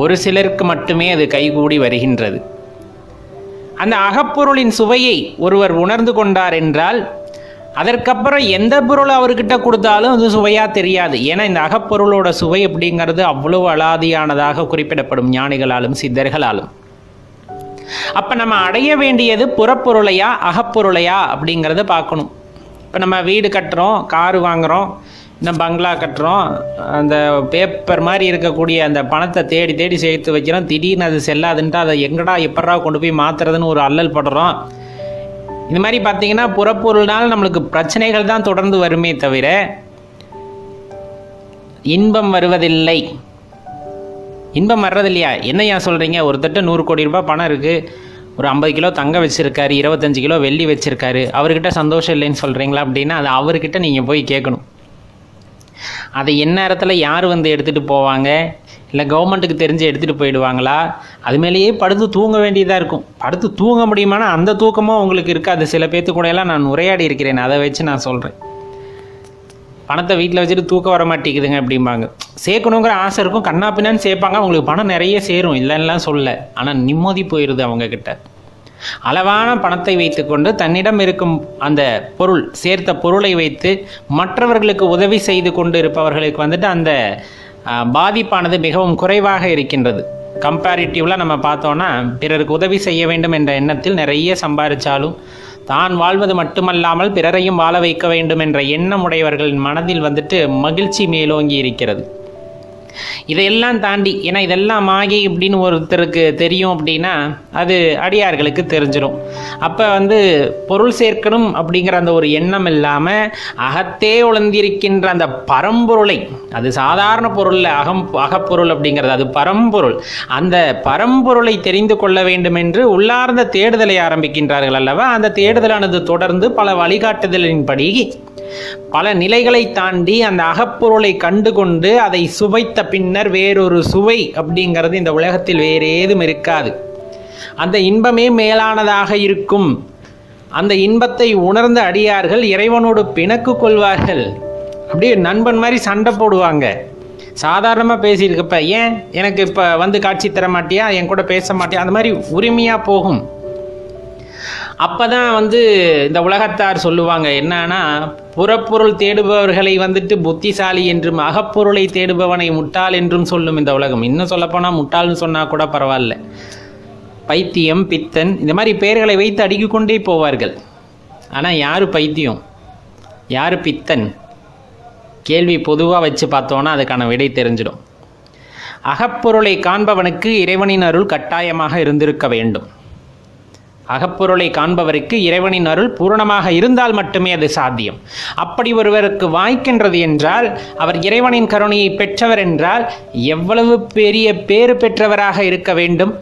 ஒரு சிலருக்கு மட்டுமே அது கைகூடி வருகின்றது. அந்த அகப்பொருளின் சுவையை ஒருவர் உணர்ந்து கொண்டார் என்றால் அதற்கப்புறம் எந்த பொருள் அவர்கிட்ட கொடுத்தாலும் அது சுவையாக தெரியாது. ஏன்னா இந்த அகப்பொருளோட சுவை அப்படிங்கிறது அவ்வளவு அலாதியானதாக குறிப்பிடப்படும் ஞானிகளாலும் சித்தர்களாலும். அப்போ நம்ம அடைய வேண்டியது புறப்பொருளையா அகப்பொருளையா அப்படிங்கிறத பார்க்கணும். இப்போ நம்ம வீடு கட்டுறோம், காரு வாங்குகிறோம், இன்னும் பங்களா கட்டுறோம், அந்த பேப்பர் மாதிரி இருக்கக்கூடிய அந்த பணத்தை தேடி தேடி சேர்த்து வைக்கிறோம். திடீர்னு அது செல்லாதுன்ட்டு அதை எங்கடா எப்படா கொண்டு போய் மாற்றுறதுன்னு ஒரு அல்லல் படுறோம். இந்த மாதிரி பார்த்தீங்கன்னா புறப்பொருள்னால் நம்மளுக்கு பிரச்சனைகள் தான் தொடர்ந்து வருமே தவிர இன்பம் வருவதில்லை. இன்பம் வர்றதில்லையா? என்ன ஏன் சொல்கிறீங்க? ஒருத்தட்ட 100 கோடி ரூபாய் பணம் இருக்குது, ஒரு 50 கிலோ தங்கம் வச்சுருக்காரு, 25 கிலோ வெள்ளி வச்சுருக்காரு, அவர்கிட்ட சந்தோஷம் இல்லைன்னு சொல்கிறீங்களா அப்படின்னா அது அவர்கிட்ட நீங்கள் போய் கேட்கணும். அதை எந்நேரத்தில் யார் எடுத்துகிட்டு போவாங்க, இல்லை கவர்மெண்ட்டுக்கு தெரிஞ்சு எடுத்துகிட்டு போயிடுவாங்களா? அது மேலேயே படுத்து தூங்க வேண்டியதாக இருக்கும். படுத்து தூங்க முடியுமானா அந்த தூக்கமும் உங்களுக்கு இருக்காது. சில பேர்த்து கூட எல்லாம் நான் உரையாடி இருக்கிறேன், அதை வச்சு நான் சொல்கிறேன். பணத்தை வீட்டில் வச்சுட்டு தூக்கம் வர மாட்டேங்குதுங்க அப்படிம்பாங்க. சேர்க்கணுங்கிற ஆசை இருக்கும், கண்ணா பின்னான்னு சேர்ப்பாங்க, அவங்களுக்கு பணம் நிறைய சேரும், இல்லைன்னா சொல்ல, ஆனால் நிம்மதி போயிடுது அவங்கக்கிட்ட. அளவான பணத்தை வைத்துக்கொண்டு தன்னிடம் இருக்கும் அந்த பொருள், சேர்த்த பொருளை வைத்து மற்றவர்களுக்கு உதவி செய்து கொண்டு இருப்பவர்களுக்கு வந்துட்டு அந்த பாதிப்பானது மிகவும் குறைவாக இருக்கின்றது. கம்பேரிட்டிவ்லாம் நம்ம பார்த்தோன்னா பிறருக்கு உதவி செய்ய வேண்டும் என்ற எண்ணத்தில் நிறைய சம்பாதிச்சாலும் தான் வாழ்வது மட்டுமல்லாமல் பிறரையும் வாழ வைக்க வேண்டும் என்ற எண்ணம் உடையவர்களின் மனதில் வந்துட்டு மகிழ்ச்சி மேலோங்கி இருக்கிறது. இதையெல்லாம் தாண்டி, ஏன்னா இதெல்லாம் மாயை அப்படின்னு ஒருத்தருக்கு தெரியும் அப்படின்னா அது அடியார்களுக்கு தெரிஞ்சிடும். அப்போ பொருள் சேர்க்கணும் அப்படிங்கிற அந்த ஒரு எண்ணம் இல்லாமல் அகத்தே உழந்திருக்கின்ற அந்த பரம்பொருளை, அது சாதாரண பொருளில் அகப்பொருள் அப்படிங்கிறது அது பரம்பொருள், அந்த பரம்பொருளை தெரிந்து கொள்ள வேண்டும் என்று உள்ளார்ந்த தேடுதலை ஆரம்பிக்கின்றார்கள் அல்லவா. அந்த தேடுதலானது தொடர்ந்து பல வழிகாட்டுதலின்படி பல நிலைகளை தாண்டி அந்த அகப்பொருளை கண்டு கொண்டு அதை சுவைத்த பின்னர் வேறொரு சுவை அப்படிங்கிறது இந்த உலகத்தில் வேறு ஏதும் இருக்காது. அந்த இன்பமே மேலானதாக இருக்கும். அந்த இன்பத்தை உணர்ந்த அடியார்கள் இறைவனோடு பிணக்கு கொள்வார்கள். அப்படியே நண்பன் மாதிரி சண்டை போடுவாங்க. சாதாரணமாக பேசியிருக்கப்ப, ஏன் எனக்கு இப்போ காட்சி தர மாட்டியா, என் கூட பேச மாட்டியா, அந்த மாதிரி உரிமையாக போகும். அப்போ தான் இந்த உலகத்தார் சொல்லுவாங்க என்னன்னா, புறப்பொருள் தேடுபவர்களை புத்திசாலி என்றும் அகப்பொருளை தேடுபவனை முட்டாள் என்றும் சொல்லும் இந்த உலகம். இன்னும் சொல்லப்போனால் முட்டாள்னு சொன்னால் கூட பரவாயில்ல. பைத்தியம், பித்தன், இந்த மாதிரி பெயர்களை வைத்து அடுக்கிக்கொண்டே போவார்கள். ஆனால் யார் பைத்தியம், யார் பித்தன்? கேள்வி பொதுவாக வச்சு பார்த்தோன்னா அதுக்கான விடை தெரிஞ்சிடும். அகப்பொருளை காண்பவனுக்கு இறைவனின் அருள் கட்டாயமாக இருந்திருக்க வேண்டும். அகப்பொருளை காண்பவருக்கு இறைவனின் அருள் பூரணமாக இருந்தால் மட்டுமே அது சாத்தியம். அப்படி ஒருவருக்கு வாய்க்கின்றது என்றால், அவர் இறைவனின் கருணையை பெற்றவர் என்றால் எவ்வளவு பெரிய பேறு பெற்றவராக இருக்க வேண்டும்.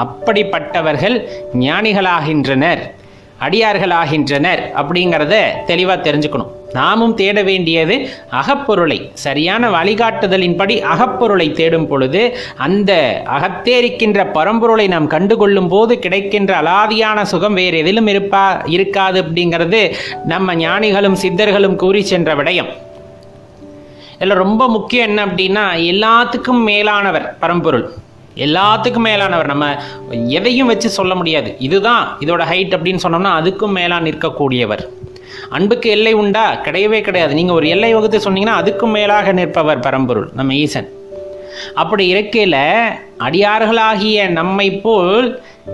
அப்படிப்பட்டவர்கள் ஞானிகளாகின்றனர், அடியார்களாகின்றனர் அப்படிங்கிறத தெளிவாக தெரிஞ்சுக்கணும். நாமும் தேட வேண்டியது அகப்பொருளை. சரியான வழிகாட்டுதலின்படி அகப்பொருளை தேடும் பொழுது அந்த அகத்தே இருக்கின்ற பரம்பொருளை நாம் கண்டுகொள்ளும் போது கிடைக்கின்ற அலாதியான சுகம் வேறு எதிலும் இருக்காது அப்படிங்கிறது நம்ம ஞானிகளும் சித்தர்களும் கூறி சென்ற விடயம். இதில் ரொம்ப முக்கியம் என்ன அப்படின்னா, எல்லாத்துக்கும் மேலானவர் பரம்பொருள், எல்லாத்துக்கும் மேலானவர். நம்ம எதையும் வச்சு சொல்ல முடியாது, இதுதான் இதோட ஹைட் அப்படின்னு சொன்னோம்னா அதுக்கும் மேலாக நிற்கக்கூடியவர். அன்புக்கு எல்லை உண்டா? கிடையவே கிடையாது. நீங்கள் ஒரு எல்லை வகுத்து சொன்னீங்கன்னா அதுக்கும் மேலாக நிற்பவர் பரம்பொருள், நம்ம ஈசன். அப்படி இருக்கையில் அடியார்களாகிய நம்மை போல்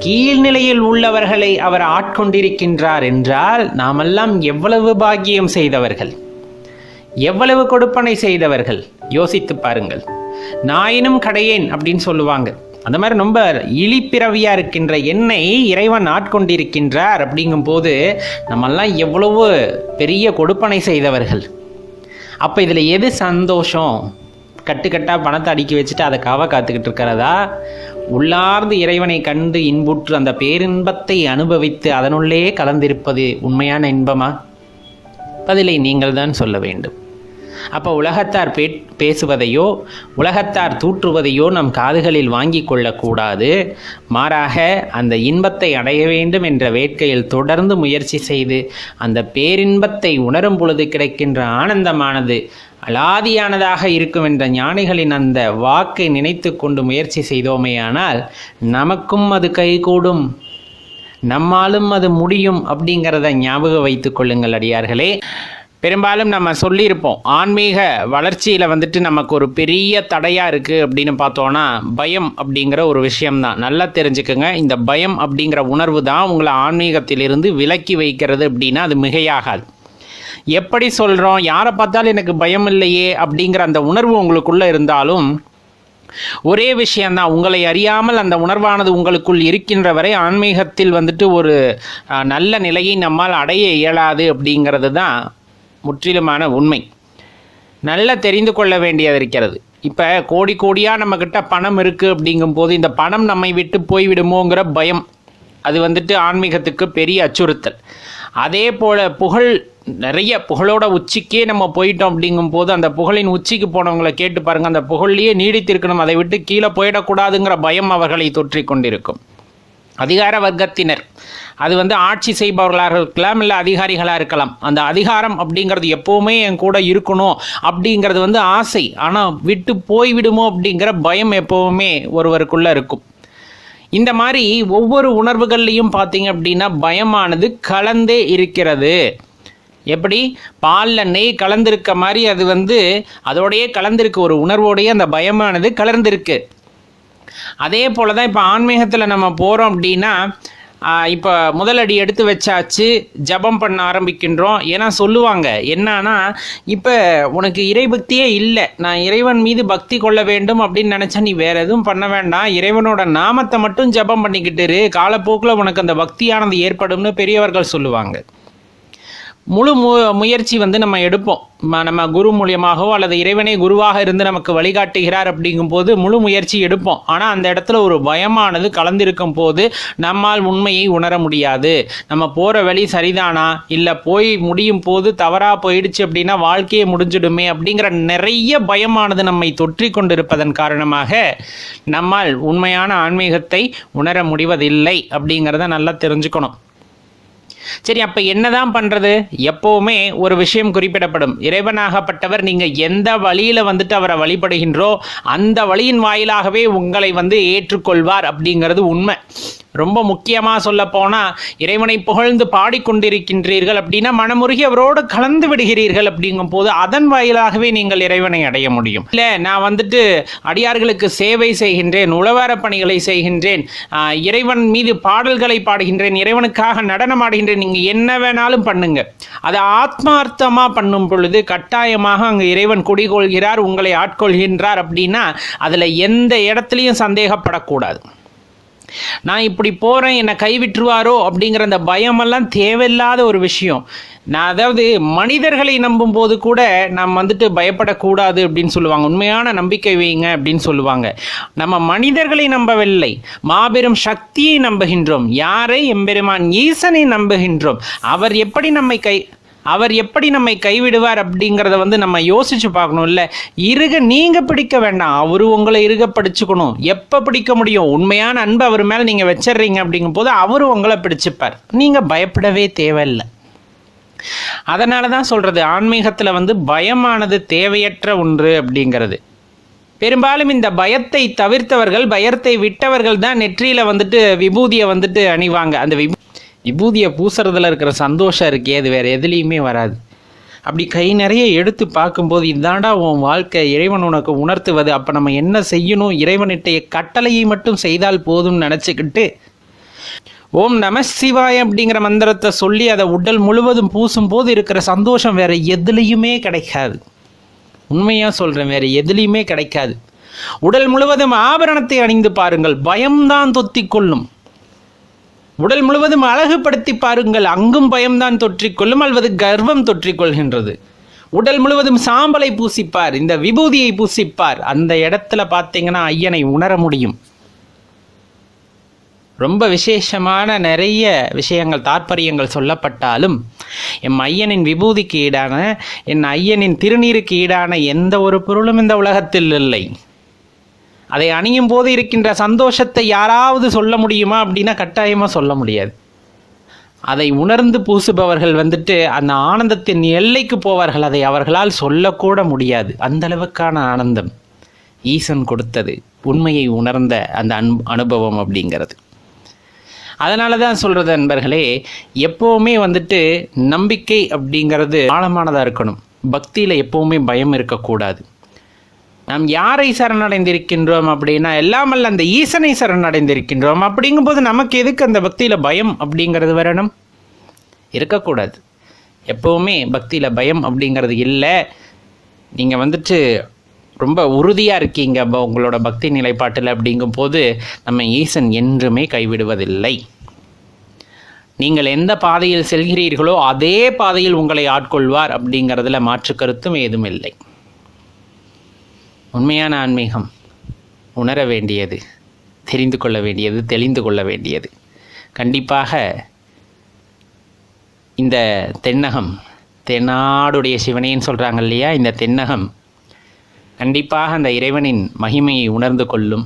கீழ்நிலையில் உள்ளவர்களை அவர் ஆட்கொண்டிருக்கின்றார் என்றால் நாமெல்லாம் எவ்வளவு பாக்கியம் செய்தவர்கள், எவ்வளவு கொடுப்பனை செய்தவர்கள் யோசித்து பாருங்கள். நாயினும் கடையேன் அப்படின்னு சொல்லுவாங்க. அந்த மாதிரி ரொம்ப இழிப்பிறவியாக இருக்கின்ற என்னை இறைவன் ஆட்கொண்டிருக்கின்றார் அப்படிங்கும் போது நம்மெல்லாம் எவ்வளவு பெரிய கொடுப்பனை செய்தவர்கள். அப்போ இதில் எது சந்தோஷம்? கட்டுக்கட்டாக பணத்தை அடுக்கி வச்சுட்டு அதை காத்துக்கிட்டு இருக்கிறதா, உள்ளார்ந்து இறைவனை கண்டு இன்புற்று அந்த பேரின்பத்தை அனுபவித்து அதனுள்ளே கலந்திருப்பது உண்மையான இன்பமா? பதிலை நீங்கள் தான் சொல்ல வேண்டும். அப்போ உலகத்தார் பேசுவதையோ உலகத்தார் தூற்றுவதையோ நம் காதுகளில் வாங்கி கொள்ளக்கூடாது. மாறாக அந்த இன்பத்தை அடைய வேண்டும் என்ற வேட்கையில் தொடர்ந்து முயற்சி செய்து அந்த பேரின்பத்தை உணரும் பொழுது கிடைக்கின்ற ஆனந்தமானது அலாதியானதாக இருக்கும் என்ற ஞானிகளின் அந்த வாக்கை நினைத்து கொண்டு முயற்சி செய்தோமேயானால் நமக்கும் அது கைகூடும், நம்மாலும் அது முடியும் அப்படிங்கிறத ஞாபகம் வைத்து கொள்ளுங்கள் அடியார்களே. பெரும்பாலும் நம்ம சொல்லியிருப்போம், ஆன்மீக வளர்ச்சியில் நமக்கு ஒரு பெரிய தடையாக இருக்குது அப்படின்னு பார்த்தோன்னா பயம் அப்படிங்கிற ஒரு விஷயம்தான். நல்லா தெரிஞ்சுக்கோங்க, இந்த பயம் அப்படிங்கிற உணர்வு தான் உங்களை ஆன்மீகத்திலிருந்து விலக்கி வைக்கிறது அப்படின்னா அது மிகையாகாது. எப்படி சொல்கிறோம், யாரை பார்த்தாலும் எனக்கு பயம் இல்லையே அப்படிங்கிற அந்த உணர்வு உங்களுக்குள்ளே இருந்தாலும் ஒரே விஷயந்தான், உங்களை அறியாமல் அந்த உணர்வானது உங்களுக்குள் இருக்கின்ற வரை ஆன்மீகத்தில் ஒரு நல்ல நிலையை நம்மால் அடைய இயலாது அப்படிங்கிறது தான் முற்றிலுமான உண்மை. நல்லா தெரிந்து கொள்ள வேண்டியது இருக்கிறது. இப்போ கோடியாக நம்மக்கிட்ட பணம் இருக்குது அப்படிங்கும்போது இந்த பணம் நம்மை விட்டு போய்விடுமோங்கிற பயம், அது ஆன்மீகத்துக்கு பெரிய அச்சுறுத்தல். அதே போல் புகழ், நிறைய புகழோட உச்சிக்கே நம்ம போயிட்டோம் அப்படிங்கும்போது அந்த புகழின் உச்சிக்கு போனவங்களை கேட்டு பாருங்கள், அந்த புகழ்லேயே நீடித்திருக்கணும், அதை விட்டு கீழே போயிடக்கூடாதுங்கிற பயம் அவர்களை தொற்றி கொண்டிருக்கும். அதிகார வர்க்கத்தினர், அது ஆட்சி செய்பவர்களாக இருக்கலாம், இல்லை அதிகாரிகளாக இருக்கலாம். அந்த அதிகாரம் அப்படிங்கிறது எப்போவுமே என் கூட இருக்கணும் அப்படிங்கிறது ஆசை. ஆனால் விட்டு போய்விடுமோ அப்படிங்கிற பயம் எப்போவுமே ஒருவருக்குள்ளே இருக்கும். இந்த மாதிரி ஒவ்வொரு உணர்வுகள்லையும் பார்த்தீங்க அப்படின்னா பயமானது கலந்தே இருக்கிறது. எப்படி பாலில் நெய் கலந்திருக்க மாதிரி அது அதோடையே கலந்திருக்கு, ஒரு உணர்வோடையே அந்த பயமானது கலர்ந்திருக்கு. அதே போல் தான் இப்போ ஆன்மீகத்தில் நம்ம போகிறோம் அப்படின்னா, இப்போ முதலடி எடுத்து வச்சாச்சு, ஜபம் பண்ண ஆரம்பிக்கின்றோம். ஏன்னா சொல்லுவாங்க என்னன்னா, இப்போ உனக்கு இறைபக்தியே இல்லை, நான் இறைவன் மீது பக்தி கொள்ள வேண்டும் அப்படின்னு நினச்சா நீ வேறு எதுவும் பண்ண வேண்டாம், இறைவனோட நாமத்தை மட்டும் ஜபம் பண்ணிக்கிட்டு காலப்போக்கில் உனக்கு அந்த பக்தியானது ஏற்படும்னு பெரியவர்கள் சொல்லுவாங்க. முழு முயற்சி நம்ம எடுப்போம். நம்ம குரு மூலியமாகவோ அல்லது இறைவனே குருவாக இருந்து நமக்கு வழிகாட்டுகிறார் அப்படிங்கும்போது முழு முயற்சி எடுப்போம். ஆனால் அந்த இடத்துல ஒரு பயமானது கலந்திருக்கும் போது நம்மால் உண்மையை உணர முடியாது. நம்ம போகிற வழி சரிதானா, இல்லை போய் முடியும் போது தவறாக போயிடுச்சு அப்படின்னா வாழ்க்கையே முடிஞ்சிடுமே அப்படிங்கிற நிறைய பயமானது நம்மை தொற்றி கொண்டிருப்பதன் காரணமாக நம்மால் உண்மையான ஆன்மீகத்தை உணர முடிவதில்லை அப்படிங்கிறத நல்லா தெரிஞ்சுக்கணும். சரி, அப்போ என்னதான் பண்ணுறது? எப்போவுமே ஒரு விஷயம் குறிப்பிடப்படும். இறைவனாகப்பட்டவர் நீங்கள் எந்த வழியில் அவரை வழிபடுகின்றோ அந்த வழியின் வாயிலாகவே உங்களை ஏற்றுக்கொள்வார் அப்படிங்கிறது உண்மை. ரொம்ப முக்கியமாக சொல்ல போனால், இறைவனை புகழ்ந்து பாடிக்கொண்டிருக்கின்றீர்கள் அப்படின்னா மனமுருகி அவரோடு கலந்து விடுகிறீர்கள் அப்படிங்கும் போது அதன் வாயிலாகவே நீங்கள் இறைவனை அடைய முடியும். இல்லை நான் அடியார்களுக்கு சேவை செய்கின்றேன், உழவார பணிகளை செய்கின்றேன், இறைவன் மீது பாடல்களை பாடுகின்றேன், இறைவனுக்காக நடனம் ஆடுகின்றேன், நீங்கள் என்ன வேணாலும் பண்ணுங்க, அதை ஆத்மார்த்தமாக பண்ணும் பொழுது கட்டாயமாக அங்கே இறைவன் குடிகொள்கிறார், உங்களை ஆட்கொள்கின்றார். அப்படின்னா அதில் எந்த இடத்துலையும் சந்தேகப்படக்கூடாது. நான் இப்படி போகிறேன், என்னை கைவிட்டுருவாரோ அப்படிங்கிற அந்த பயமெல்லாம் தேவையில்லாத ஒரு விஷயம். நான் அதாவது மனிதர்களை நம்பும் போது கூட நாம் பயப்படக்கூடாது அப்படின்னு சொல்லுவாங்க. உண்மையான நம்பிக்கை வைங்க அப்படின்னு சொல்லுவாங்க. நம்ம மனிதர்களை நம்பவில்லை, மாபெரும் சக்தியை நம்புகின்றோம். யாரை? எம்பெருமான் ஈசனை நம்புகின்றோம். அவர் எப்படி நம்மை கைவிடுவார் அப்படிங்கிறத நம்ம யோசிச்சு பார்க்கணும். இல்லை நீங்கள் பிடிக்க வேண்டாம், அவரு உங்களை பிடிச்சுக்கணும். எப்போ பிடிக்க முடியும்? உண்மையான அன்பு அவர் மேலே நீங்கள் வச்சிடுறீங்க அப்படிங்கும் போது அவரு உங்களை பிடிச்சிப்பார். நீங்கள் பயப்படவே தேவையில்லை. அதனால தான் சொல்கிறது, ஆன்மீகத்தில் பயமானது தேவையற்ற ஒன்று அப்படிங்கிறது. பெரும்பாலும் இந்த பயத்தை தவிர்த்தவர்கள், பயத்தை விட்டவர்கள் தான் நெற்றியில் விபூதியை அணிவாங்க. அந்த விபூதியை பூசுறதுல இருக்கிற சந்தோஷம் இருக்கே, அது வேறு எதுலேயுமே வராது. அப்படி கை நிறைய எடுத்து பார்க்கும்போது இதாண்டா உன் வாழ்க்கை, இறைவன் உனக்கு உணர்த்துவது. அப்போ நம்ம என்ன செய்யணும்? இறைவனிட்டைய கட்டளையை மட்டும் செய்தால் போதும்னு நினச்சிக்கிட்டு ஓம் நம சிவாய அப்படிங்கிற மந்திரத்தை சொல்லி அதை உடல் முழுவதும் பூசும் போது இருக்கிற சந்தோஷம் வேறு எதுலேயுமே கிடைக்காது. உண்மையாக சொல்கிறேன், வேறு எதுலேயுமே கிடைக்காது. உடல் முழுவதும் ஆபரணத்தை அணிந்து பாருங்கள், பயம்தான் தொத்திக்கொள்ளும். உடல் முழுவதும் அழகுபடுத்தி பாருங்கள், அங்கும் பயம்தான் தொற்றிக்கொள்ளும், அல்லது கர்வம் தொற்றிக்கொள்கின்றது. உடல் முழுவதும் சாம்பலை பூசிப்பார், இந்த விபூதியை பூசிப்பார், அந்த இடத்துல பார்த்தீங்கன்னா ஐயனை உணர முடியும். ரொம்ப விசேஷமான நிறைய விஷயங்கள், தாற்பயங்கள் சொல்லப்பட்டாலும் என் ஐயனின் விபூதிக்கு ஈடான, என் ஐயனின் திருநீருக்கு ஈடான எந்த ஒரு பொருளும் இந்த உலகத்தில் இல்லை. அதை அணியும் போது இருக்கின்ற சந்தோஷத்தை யாராவது சொல்ல முடியுமா அப்படின்னா கட்டாயமாக சொல்ல முடியாது. அதை உணர்ந்து பூசுபவர்கள் அந்த ஆனந்தத்தின் எல்லைக்கு போவார்கள். அதை அவர்களால் சொல்லக்கூட முடியாது. அந்த அளவுக்கான ஆனந்தம் ஈசன் கொடுத்தது, உண்மையை உணர்ந்த அந்த அனுபவம் அப்படிங்கிறது. அதனால தான் சொல்கிறது நண்பர்களே, எப்போவுமே நம்பிக்கை அப்படிங்கிறது ஆழமானதாக இருக்கணும். பக்தியில் எப்போவுமே பயம் இருக்கக்கூடாது. நாம் யாரை சரணடைந்திருக்கின்றோம் அப்படின்னா எல்லாமல்ல அந்த ஈசனை சரணடைந்திருக்கின்றோம். அப்படிங்கும்போது நமக்கு எதுக்கு அந்த பக்தியில் பயம் அப்படிங்கிறது வரணும்? இருக்கக்கூடாது. எப்போவுமே பக்தியில் பயம் அப்படிங்கிறது இல்லை. நீங்கள் ரொம்ப உறுதியாக இருக்கீங்க உங்களோட பக்தி நிலைப்பாட்டில் அப்படிங்கும்போது நம்ம ஈசன் என்றுமே கைவிடுவதில்லை. நீங்கள் எந்த பாதையில் செல்கிறீர்களோ அதே பாதையில் உங்களை ஆட்கொள்வார் அப்படிங்கிறதுல மாற்று கருத்தும் ஏதும் இல்லை. உண்மையான ஆன்மீகம் உணர வேண்டியது, தெரிந்து கொள்ள வேண்டியது, தெளிந்து கொள்ள வேண்டியது. கண்டிப்பாக இந்த தென்னகம், தென்னாடுடைய சிவனேன்னு சொல்கிறாங்க இல்லையா, இந்த தென்னகம் கண்டிப்பாக அந்த இறைவனின் மகிமையை உணர்ந்து கொள்ளும்.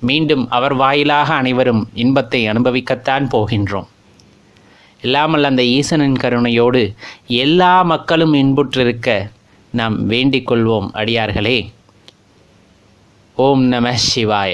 மீண்டும் அவர் வாயிலாக அனைவரும் இன்பத்தை அனுபவிக்கத்தான் போகின்றோம். இல்லாமல் அந்த ஈசனின் கருணையோடு எல்லா மக்களும் இன்புற்றிருக்க நாம் வேண்டிக் கொள்வோம் அடியார்களே. ஓம் நம சிவாய.